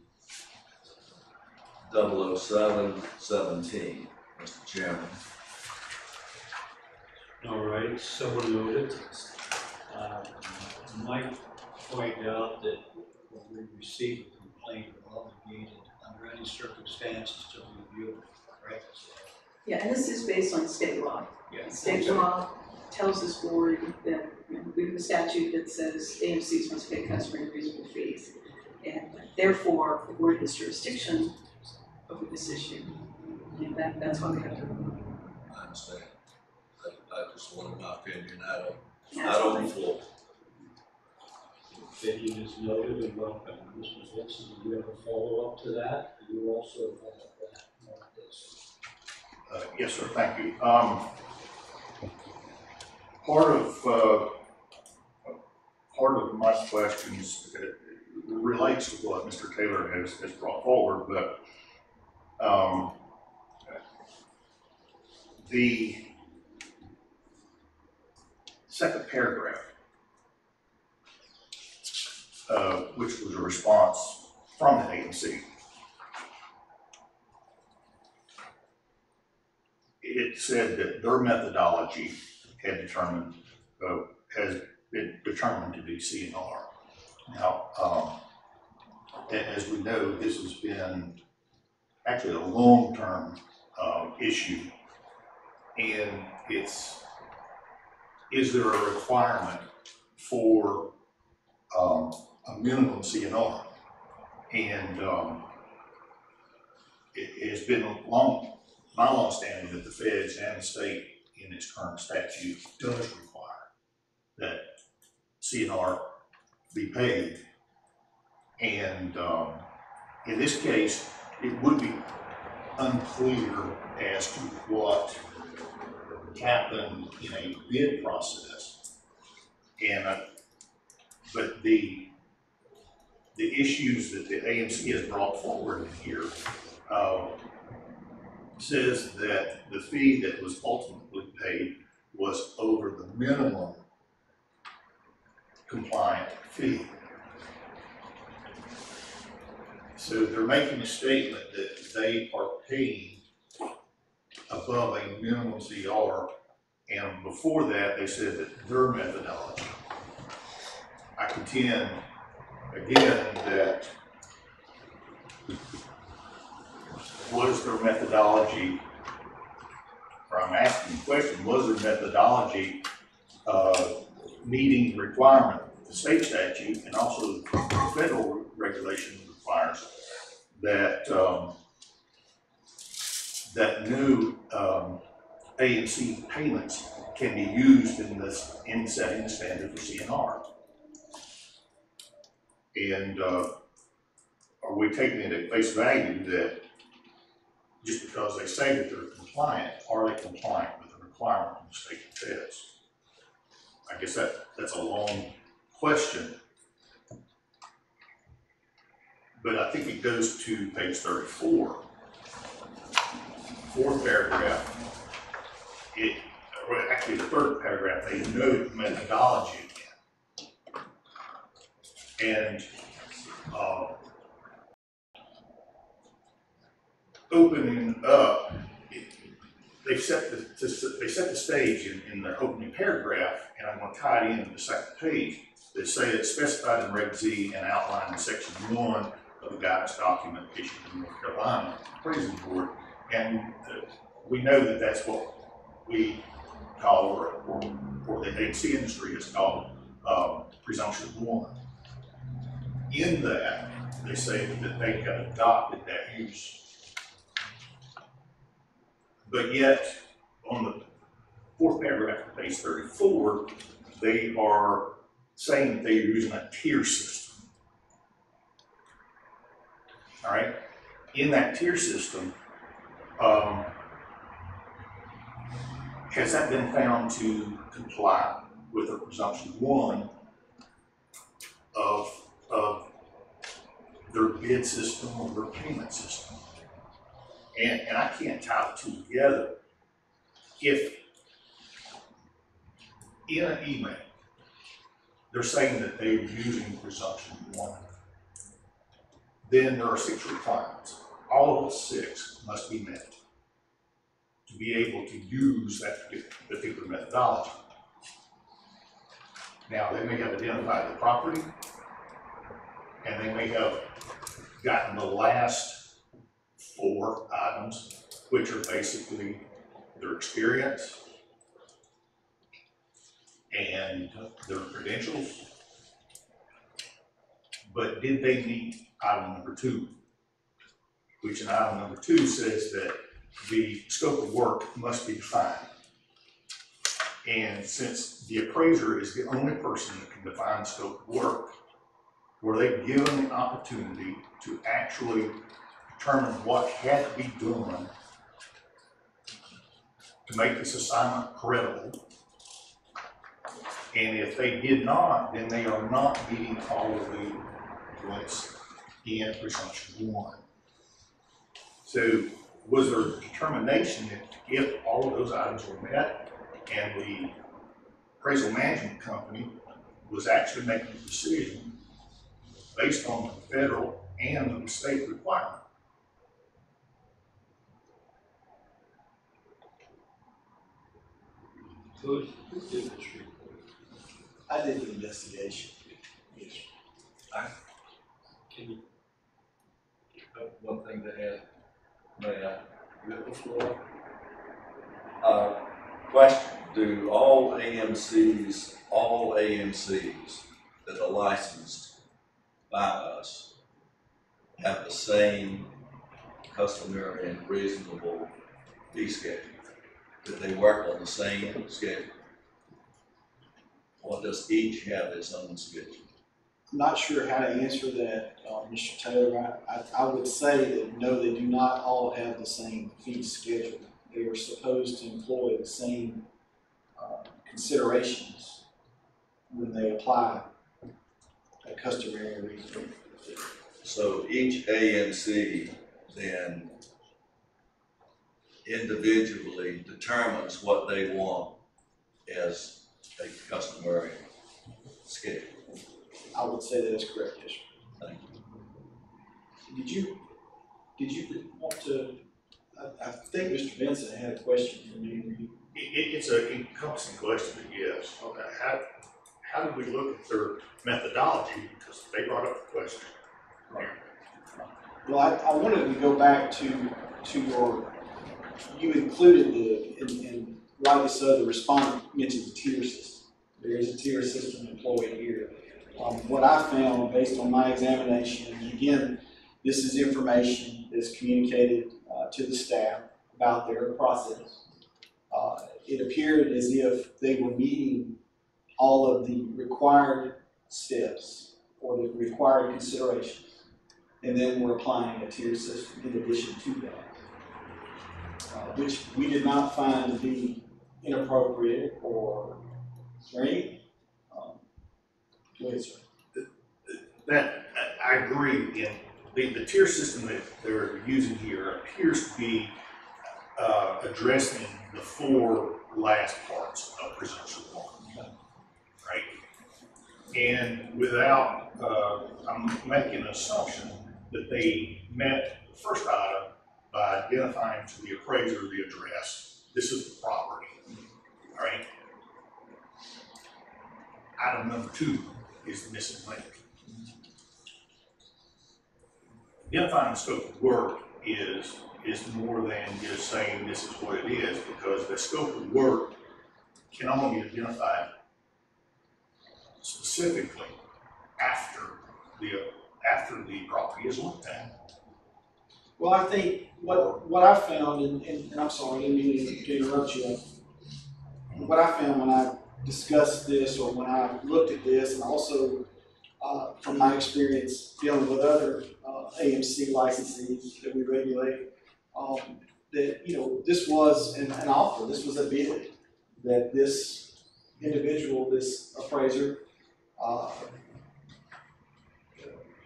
007-17, Mr. Chairman. All right, so noted. Mike pointed out that when we receive a complaint, we're obligated under any circumstances to review it, correct? Yeah, and this is based on state law. Yeah. State law tells this board that, we have a statute that says AMCs must pay customary reasonable fees. And therefore, the board has jurisdiction over this issue. And that's why we have to. I understand. I just wanted my opinion out on the floor. Opinion is noted and welcome. Mr. Dixon, do you have a follow-up to that? Do you also have that? Yes, sir, thank you. Part of my questions relates to what Mr. Taylor has brought forward, but the second paragraph, which was a response from the AMC, it said that their methodology has been determined to be CNR. Now, as we know, this has been actually a long-term issue, and is there a requirement for a minimum CNR? And it has been my understanding that the feds and the state in its current statute does require that CNR be paid. And in this case, it would be unclear as to what happened in a bid process. And but the issues that the AMC has brought forward here says that the fee that was ultimately paid was over the minimum compliant fee. So they're making a statement that they are paying above a minimum CR, and before that they said that their methodology. I contend again that was their methodology, or I'm asking the question, was their methodology meeting the requirement of the state statute and also the federal regulation requires that that new AMC payments can be used in setting the standard for CNR. And are we taking it at face value that just because they say that they're compliant, are they compliant with the requirement of the state feds? I guess that's a long question, but I think it goes to page 34, fourth paragraph. Actually the third paragraph, they note methodology again. And opening up, they set the stage in their opening paragraph, and I'm going to tie it into the second page. They say it's specified in Reg Z and outlined in Section 1 of the guidance document issued in North Carolina Appraisal Board, and we know that that's what we call, or the AMC industry has called, presumption 1. In that, they say that they have adopted that use. But yet, on the fourth paragraph of page 34, they are saying that they're using a tier system. All right? In that tier system, has that been found to comply with the presumption 1 of their bid system or their payment system? And I can't tie the two together. If in an email, they're saying that they're using presumption 1, then there are 6 requirements. All of the 6 must be met to be able to use that particular methodology. Now, they may have identified the property, and they may have gotten the last 4 items, which are basically their experience and their credentials. But did they meet item number 2? Which in item number 2 says that the scope of work must be defined. And since the appraiser is the only person that can define scope of work, were they given the opportunity to actually determine what had to be done to make this assignment credible? And if they did not, then they are not meeting all of the points in presumption 1. So was there a determination that if all of those items were met and the appraisal management company was actually making a decision based on the federal and the state requirement? Who did this report? I did the investigation. Yes. Can you, one thing to add, may I, you have the floor? Question, do all AMCs that are licensed by us have the same customary and reasonable fee schedule? That they work on the same schedule? Or does each have its own schedule? I'm not sure how to answer that, Mr. Taylor. I would say that no, they do not all have the same fee schedule. They are supposed to employ the same considerations when they apply a customary and reasonable fee. So each AMC then individually determines what they want as a customary schedule. I would say that is correct, yes, sir. Thank you. Did you want to, I think Mr. Benson had a question for me. It's an encompassing question, but yes. Okay. How do we look at their methodology? Because they brought up the question. Right. Well, I wanted to go back to your, you included and rightly so, the respondent mentioned the tier system. There is a tier system employed here. What I found based on my examination, and again, this is information that's communicated to the staff about their process. It appeared as if they were meeting all of the required steps or the required considerations, and then we're applying a tier system in addition to that, which we did not find to be inappropriate or anything. Go ahead, sir. That I agree. And the tier system that they're using here appears to be addressing the 4 last parts of presumption 1, right? And without, I'm making an assumption that they met the first item by identifying to the appraiser the address. This is the property, all right? Item number 2 is the missing link. Identifying the scope of work is more than just saying this is what it is, because the scope of work can only be identified specifically after the property is looked at. Well, I think what I found, and I'm sorry, I didn't mean to interrupt you. What I found when I discussed this, or when I looked at this, and also from my experience dealing with other AMC licensees that we regulate, that this was an offer, this was a bid that this individual, this appraiser,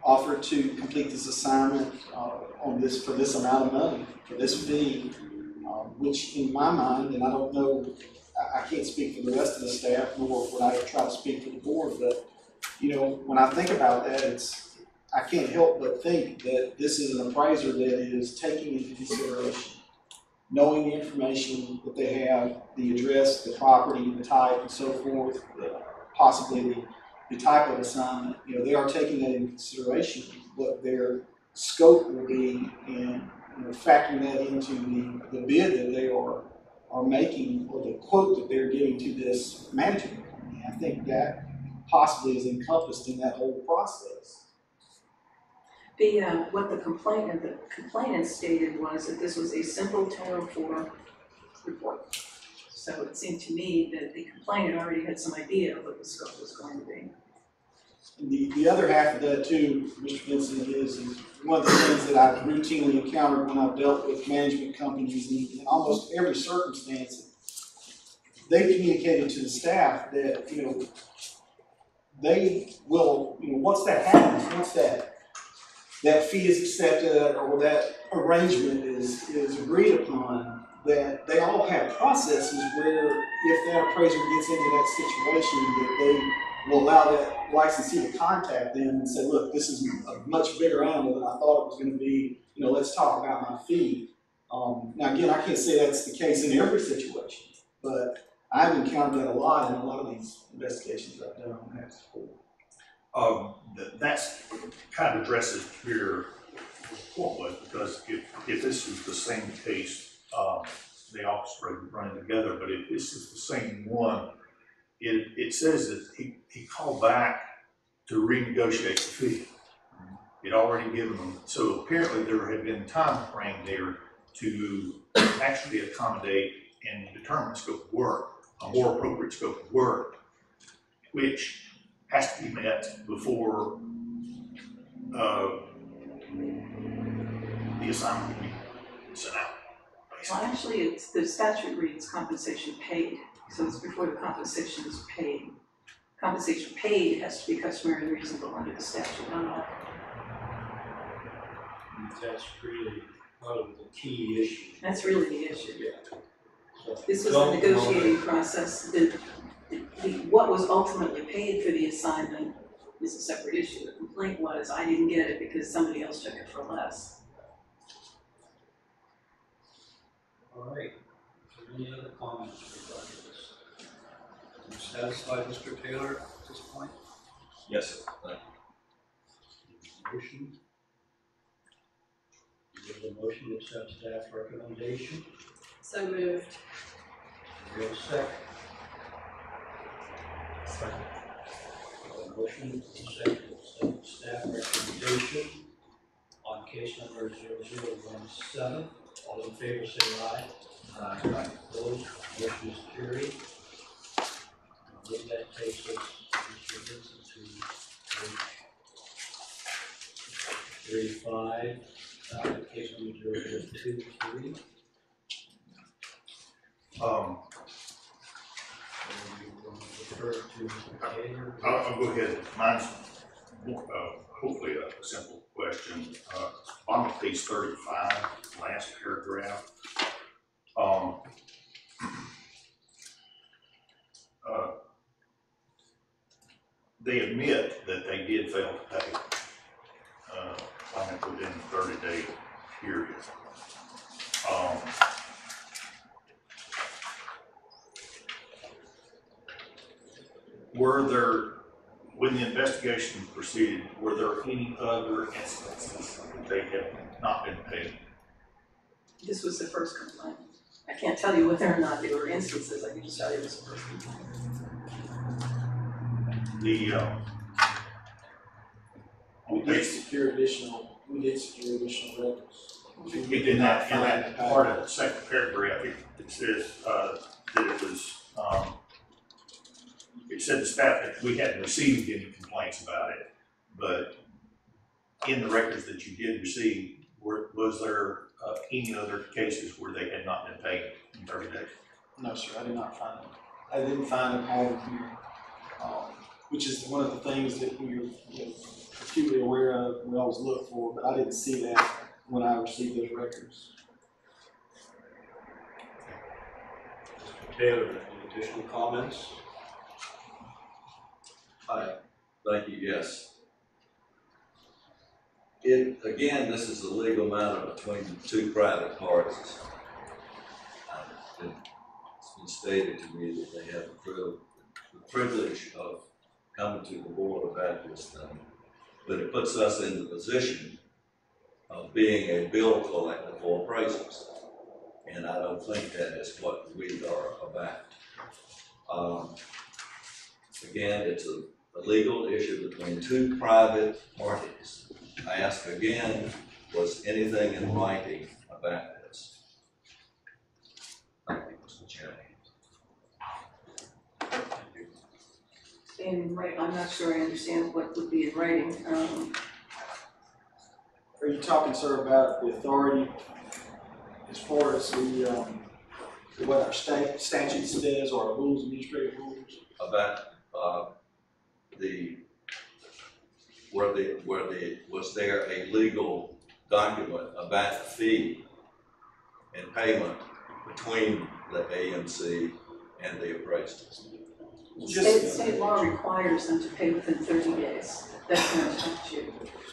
offered to complete this assignment for this amount of money, for this fee, which in my mind, and I don't know, I can't speak for the rest of the staff, nor would I try to speak for the board, but when I think about that, I can't help but think that this is an appraiser that is taking into consideration knowing the information that they have, the address, the property, the type, and so forth, possibly the type of assignment, they are taking that into consideration, what their scope will be, and factoring that into the bid that they are making, or the quote that they're giving to this management company. I think that possibly is encompassed in that whole process. What the complainant stated was that this was a simple 1004 report. So it seemed to me that the complainant already had some idea of what the scope was going to be. And the other half of that too, Mr. Vincent, is one of the things that I've routinely encountered when I've dealt with management companies in almost every circumstance. They've communicated to the staff that, they will, once that happens, once that fee is accepted or that arrangement is agreed upon, that they all have processes where if that appraiser gets into that situation, that they will allow that licensee to contact them and say, look, this is a much bigger animal than I thought it was going to be. Let's talk about my fee. Now again, I can't say that's the case in every situation, but I've encountered that a lot in a lot of these investigations I've done on that before. That's kind of addresses your point was, because if this is the same case, the office running together, but if this is the same one, it says that he called back to renegotiate the fee. It already given them, so apparently there had been time frame there to actually accommodate and determine the scope of work, a more appropriate scope of work, which has to be met before the assignment can be sent out. Well, actually, the statute reads compensation paid, so it's before the compensation is paid. Compensation paid has to be customary and reasonable under the statute, not all. That's really one of the key issues. That's really the issue. Yeah. So This was a negotiating process. What was ultimately paid for the assignment is a separate issue. The complaint was, I didn't get it because somebody else took it for less. All right. Is there any other comments regarding this? Are you satisfied, Mr. Taylor, at this point? Yes, sir. Thank you. Motion? Is there a motion to accept staff recommendation? So moved. Do we have a second? Second. Motion and second to accept staff recommendation on case number 0017. All in favor say aye. Aye. Opposed? Motion is carried. With that takes us, Mr. Vincent, to page 35, case number 0023. Refer to Mr. Taylor. I'll go ahead. Mine's hopefully a simple question. On page 35, last paragraph. They admit that they did fail to pay, I think within the 30-day period. Were there, when the investigation proceeded, were there any other instances that they have not been paid? This was the first complaint. I can't tell you whether or not there were instances. I can just tell you it was the first complaint. We did secure additional records. In that part of the second paragraph, it says that it was, it said the staff that we hadn't received any complaints about it, but in the records that you did receive, was there any other cases where they had not been paid in 30 days? No, sir, I did not find them. I didn't find a pattern here, which is one of the things that we're acutely aware of, we always look for, but I didn't see that when I received those records. Mr. Taylor, any additional comments? Thank you, yes. Again, this is a legal matter between two private parties. been stated to me that they have the privilege of coming to the Board of Advocates, but it puts us in the position of being a bill collector for appraisals. And I don't think that is what we are about. Again, it's a legal issue between two private parties. I ask again, was anything in writing about this? Thank you, Mr. Chairman. In writing, I'm not sure I understand what would be in writing. Are you talking, sir, about the authority as far as the, what our statute says or our rules, administrative rules? About was there a legal document about the fee and payment between the AMC and the appraisals? State law requires them to pay within 30 days. That's not statute.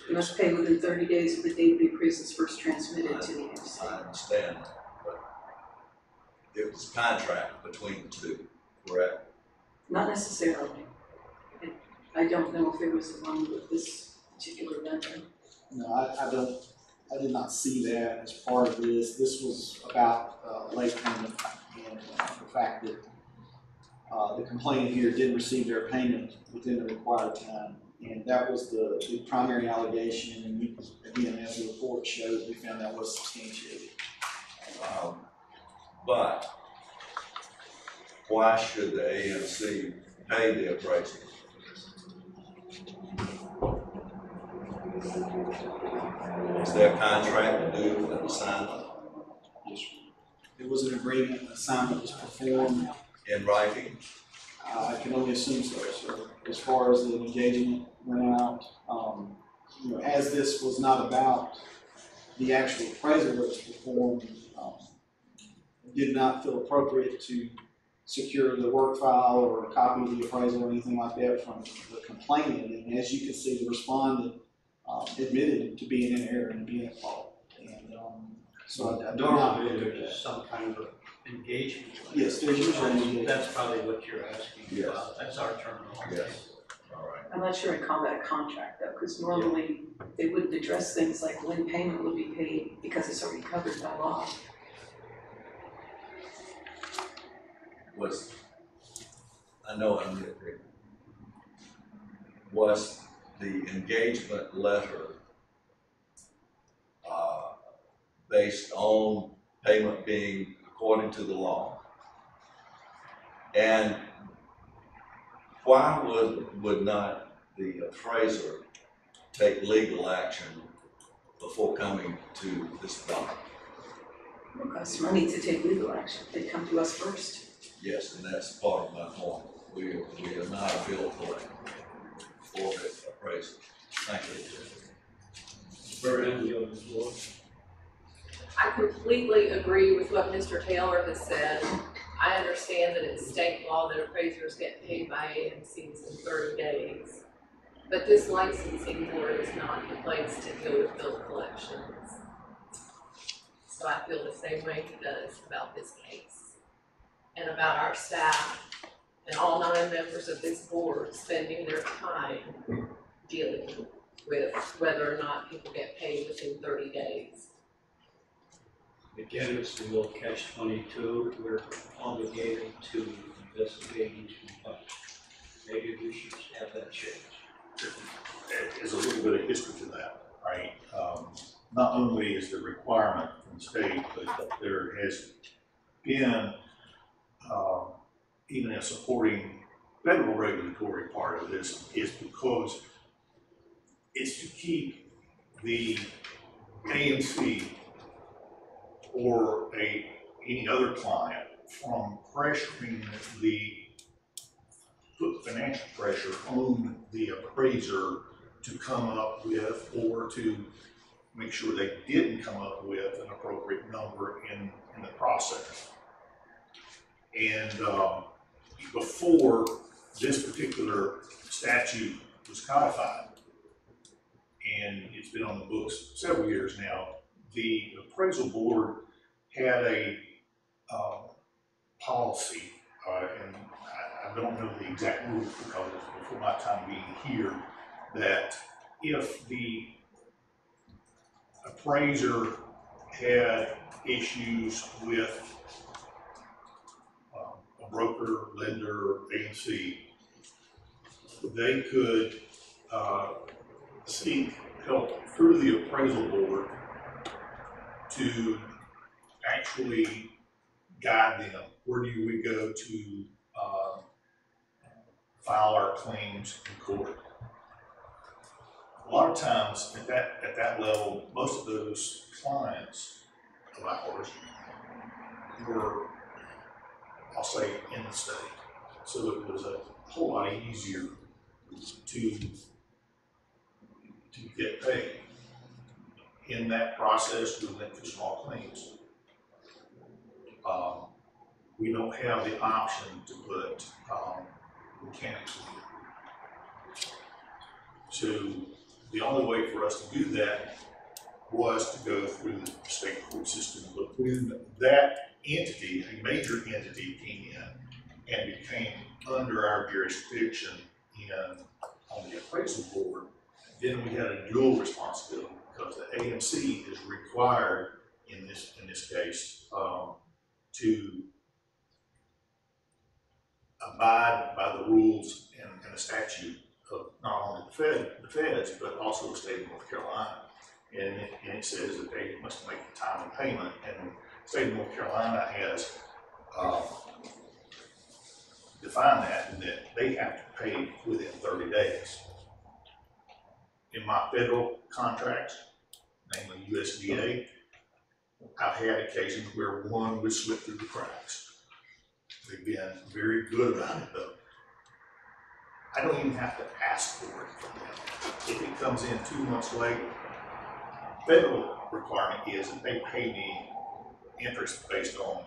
You must pay within 30 days of the date the appraisal is first transmitted to the AMC. I understand that, but it was a contract between the two, correct? Not necessarily. I don't know if there was one with this particular vendor. No, I did not see that as part of this. This was about late payment and the fact that the complainant here didn't receive their payment within the required time. And that was the primary allegation. And we, again, as the report shows, we found that was substantiated. But why should the AMC pay the appraisal? Is there a contract to do an assignment? Yes, it was an agreement, an assignment was performed. In writing? I can only assume so, sir. As far as the engagement went out, you know, as this was not about the actual appraisal that was performed, it did not feel appropriate to secure the work file or a copy of the appraisal or anything like that from the complainant. And as you can see, the respondent admitted to being in error and being at fault. And so I do not Normally, look at there's that. some kind of engagement. Yes, there's usually an engagement. That's probably what you're asking Yes. about. That's our terminology. Yes. All right. I'm not sure I'd call that a contract though, because normally they wouldn't address things like when payment would be paid because it's already covered by law. I know I'm nitpicking. Was the engagement letter based on payment being according to the law? And why would not the appraiser take legal action before coming to this body? It costs money to take legal action. They come to us first. Yes, and that's part of my point. We are not a bill collector for the appraisal. Thank you. Berlin, you have the floor. I completely agree with what Mr. Taylor has said. I understand that it's state law that appraisers get paid by AMCs in 30 days. But this licensing board is not the place to deal with bill collections. So I feel the same way he does about this case and about our staff and all 9 members of this board spending their time dealing with whether or not people get paid within 30 days. Again, it's the old catch-22. We're obligated to investigate each complaint. Maybe we should have that changed. There's a little bit of history to that, right? Not only is the requirement from the state, but there has been even a supporting federal regulatory part of this is because it's to keep the AMC or any other client from pressuring put financial pressure on the appraiser to come up with or to make sure they didn't come up with an appropriate number in the process. And before this particular statute was codified, and it's been on the books several years now, the appraisal board had a policy, and I don't know the exact rules because it's before my time being here, that if the appraiser had issues with a broker, lender, AMC, they could seek help through the appraisal board to actually guide them. Where do we go to file our claims in court? A lot of times at that level, most of those clients of ours were, I'll say, in the state. So it was a whole lot easier to get paid. In that process, we went for small claims. We don't have the option to put mechanics in. So the only way for us to do that was to go through the state court system. But when that entity, a major entity, came in and became under our jurisdiction on the appraisal board, then we had a dual responsibility because the AMC is required in this case to abide by the rules and the statute of not only the feds, but also the state of North Carolina. And it says that they must make the time of payment, and the state of North Carolina has defined that they have to pay within 30 days. In my federal contracts, namely USDA, I've had occasions where one would slip through the cracks. They've been very good about it though. I don't even have to ask for it from them. If it comes in 2 months later, federal requirement is that they pay me interest based on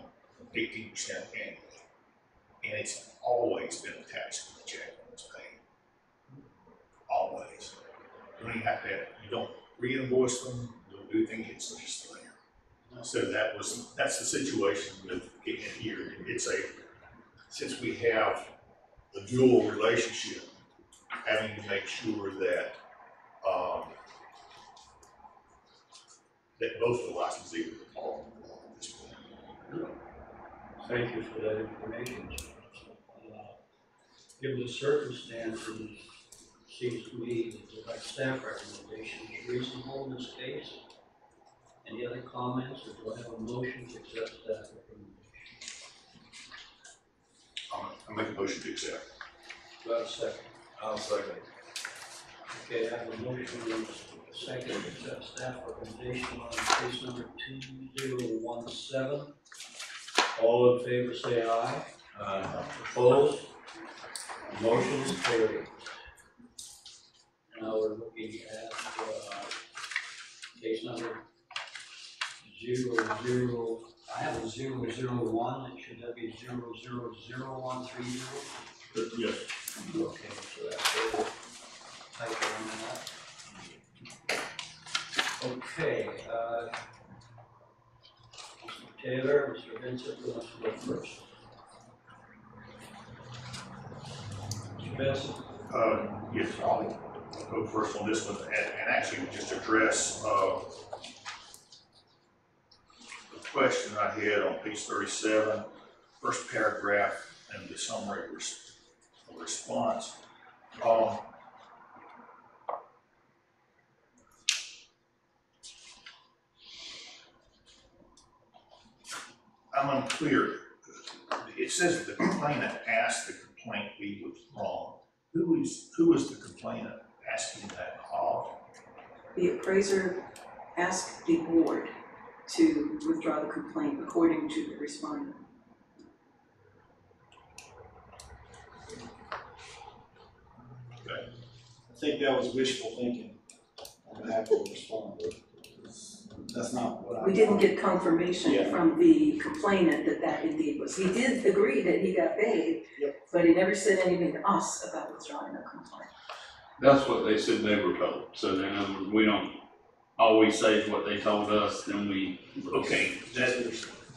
18% annually. And it's always been attached to the check when it's paid. Always. You don't even have to, you don't re-invoice them, you don't do anything, it's just there. So that's the situation with getting it here. Since we have a dual relationship, having to make sure that that both the licensees are involved at this point. Thank you for that information. Given the circumstances, it seems to me that the direct staff recommendation is reasonable in this case. Any other comments, or do I have a motion to accept staff recommendation? I'll make a motion to accept. Do I have a second? I'll second. Okay, I have a motion and a second to accept staff recommendation on case number 2017. All in favor say aye. Opposed? Motion is carried. Now we're looking at case number 00. I have a 001. Should that be 000130? Yes. Okay, so that's a typo on that. Okay, Mr. Taylor, Mr. Vincent, who wants to go first? Mr. Vincent? Yes, I'll go first on this one and actually just address the question I had on page 37, first paragraph, and the summary response. I'm unclear. It says that the complainant asked the complaint be withdrawn. Who is the complainant asking that of? The appraiser asked the board to withdraw the complaint according to the respondent. Okay. I think that was wishful thinking on behalf of the respondent. That's not what I. We didn't get confirmation Yeah. from the complainant that indeed was. He did agree that he got paid, Yep. but he never said anything to us about withdrawing the complaint. That's what they said they were told. So then we don't always say what they told us, then we. Okay,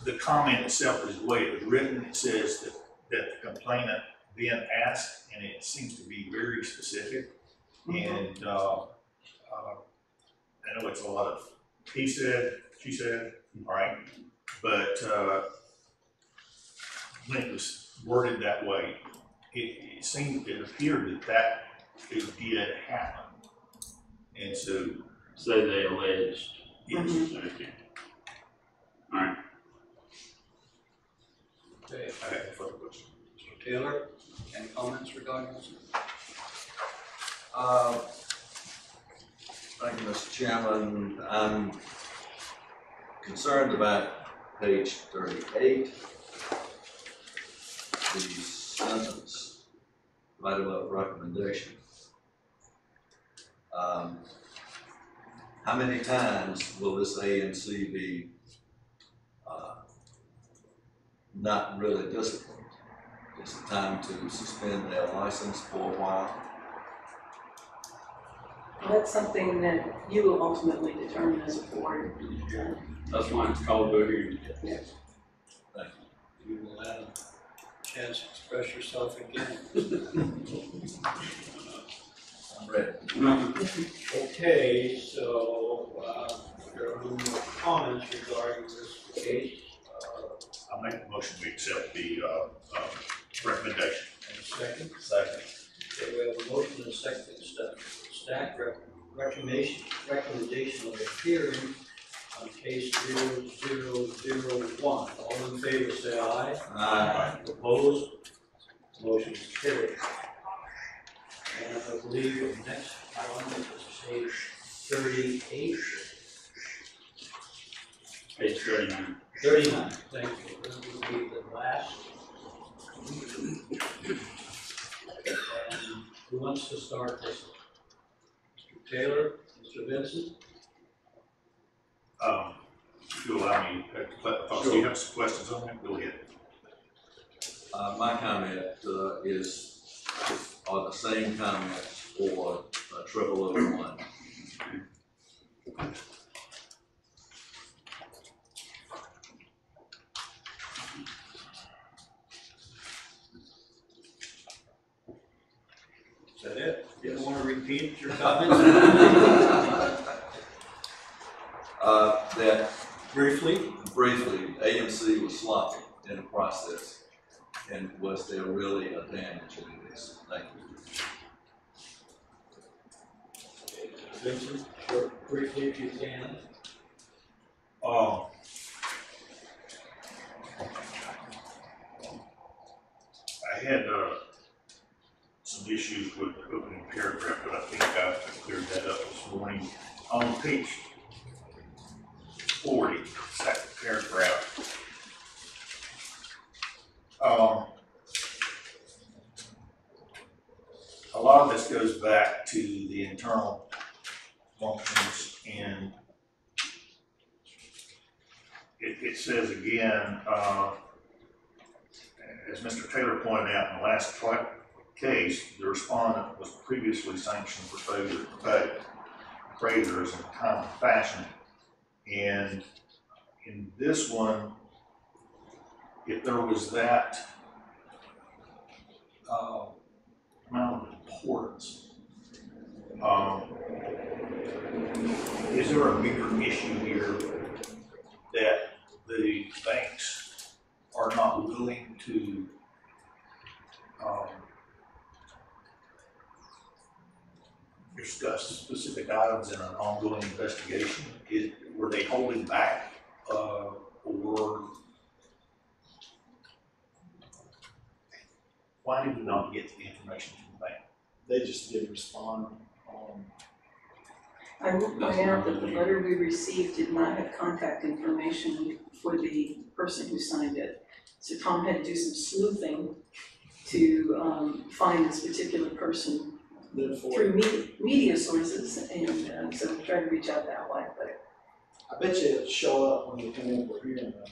the comment itself is the way it was written. It says that the complainant then asked, and it seems to be very specific. And I know it's a lot of he said, she said, all right, but when it was worded that way, it seemed, it appeared that it did happen. And so, So they alleged. yes. Okay. All right. Okay, I have no further questions. Mr. Taylor, any comments regarding this? Thank you, Mr. Chairman. I'm concerned about page 38, the sentence right above recommendation. How many times will this AMC be not really disciplined? Is it time to suspend their license for a while? That's something that you will ultimately determine as a board. That's why it's called a hearing. Yes. You will have a chance to express yourself again. I'm ready. Okay, so, there are no more comments regarding this case. I'll make the motion to accept the recommendation. And a second. Second. Okay, we have a motion and a second staff recommendation of a hearing on case 0001. All in favor, say aye. Aye. Opposed? Motion is carried. And I believe the next one is page 38. Page 39. 39, thank you. This will be the last. And who wants to start this? Mr. Taylor, Mr. Vincent? If you allow me, do you have some questions on that? Go ahead. My comment are the same comments for 0001. Is that it? Yes. You want to repeat your comments? That Briefly? AMC was sloppy in the process, and was there really a damage in this? Thank you. Vincent, short, briefly if you can. I had some issues with the opening paragraph, but I think I cleared that up this morning. On page 40, second paragraph. A lot of this goes back to the internal functions, and it says again, as Mr. Taylor pointed out in the last case, the respondent was previously sanctioned for failure to pay appraisers in a timely fashion. And in this one, if there was that amount of importance, is there a bigger issue here that the banks are not willing to discuss specific items in an ongoing investigation? Were they holding back, or why did we not get the information from the bank? They just didn't respond. I will point out that the letter we received did not have contact information for the person who signed it. So Tom had to do some sleuthing to find this particular person through media sources, and so try to reach out that way. But I bet you it'll show up when you come in for hearing though.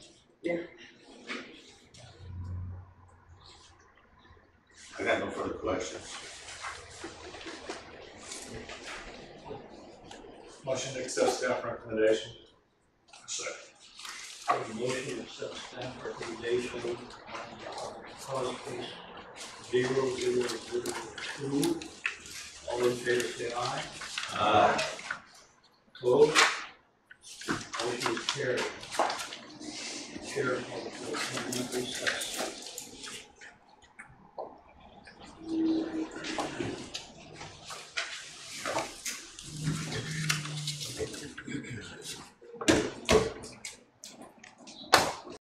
yeah. I got no further questions. Motion to accept staff recommendation. Second. A motion to accept staff recommendation on the cause case 0002. All in favor, say aye. Aye. Opposed? Motion is carried. Chair of the board, recess.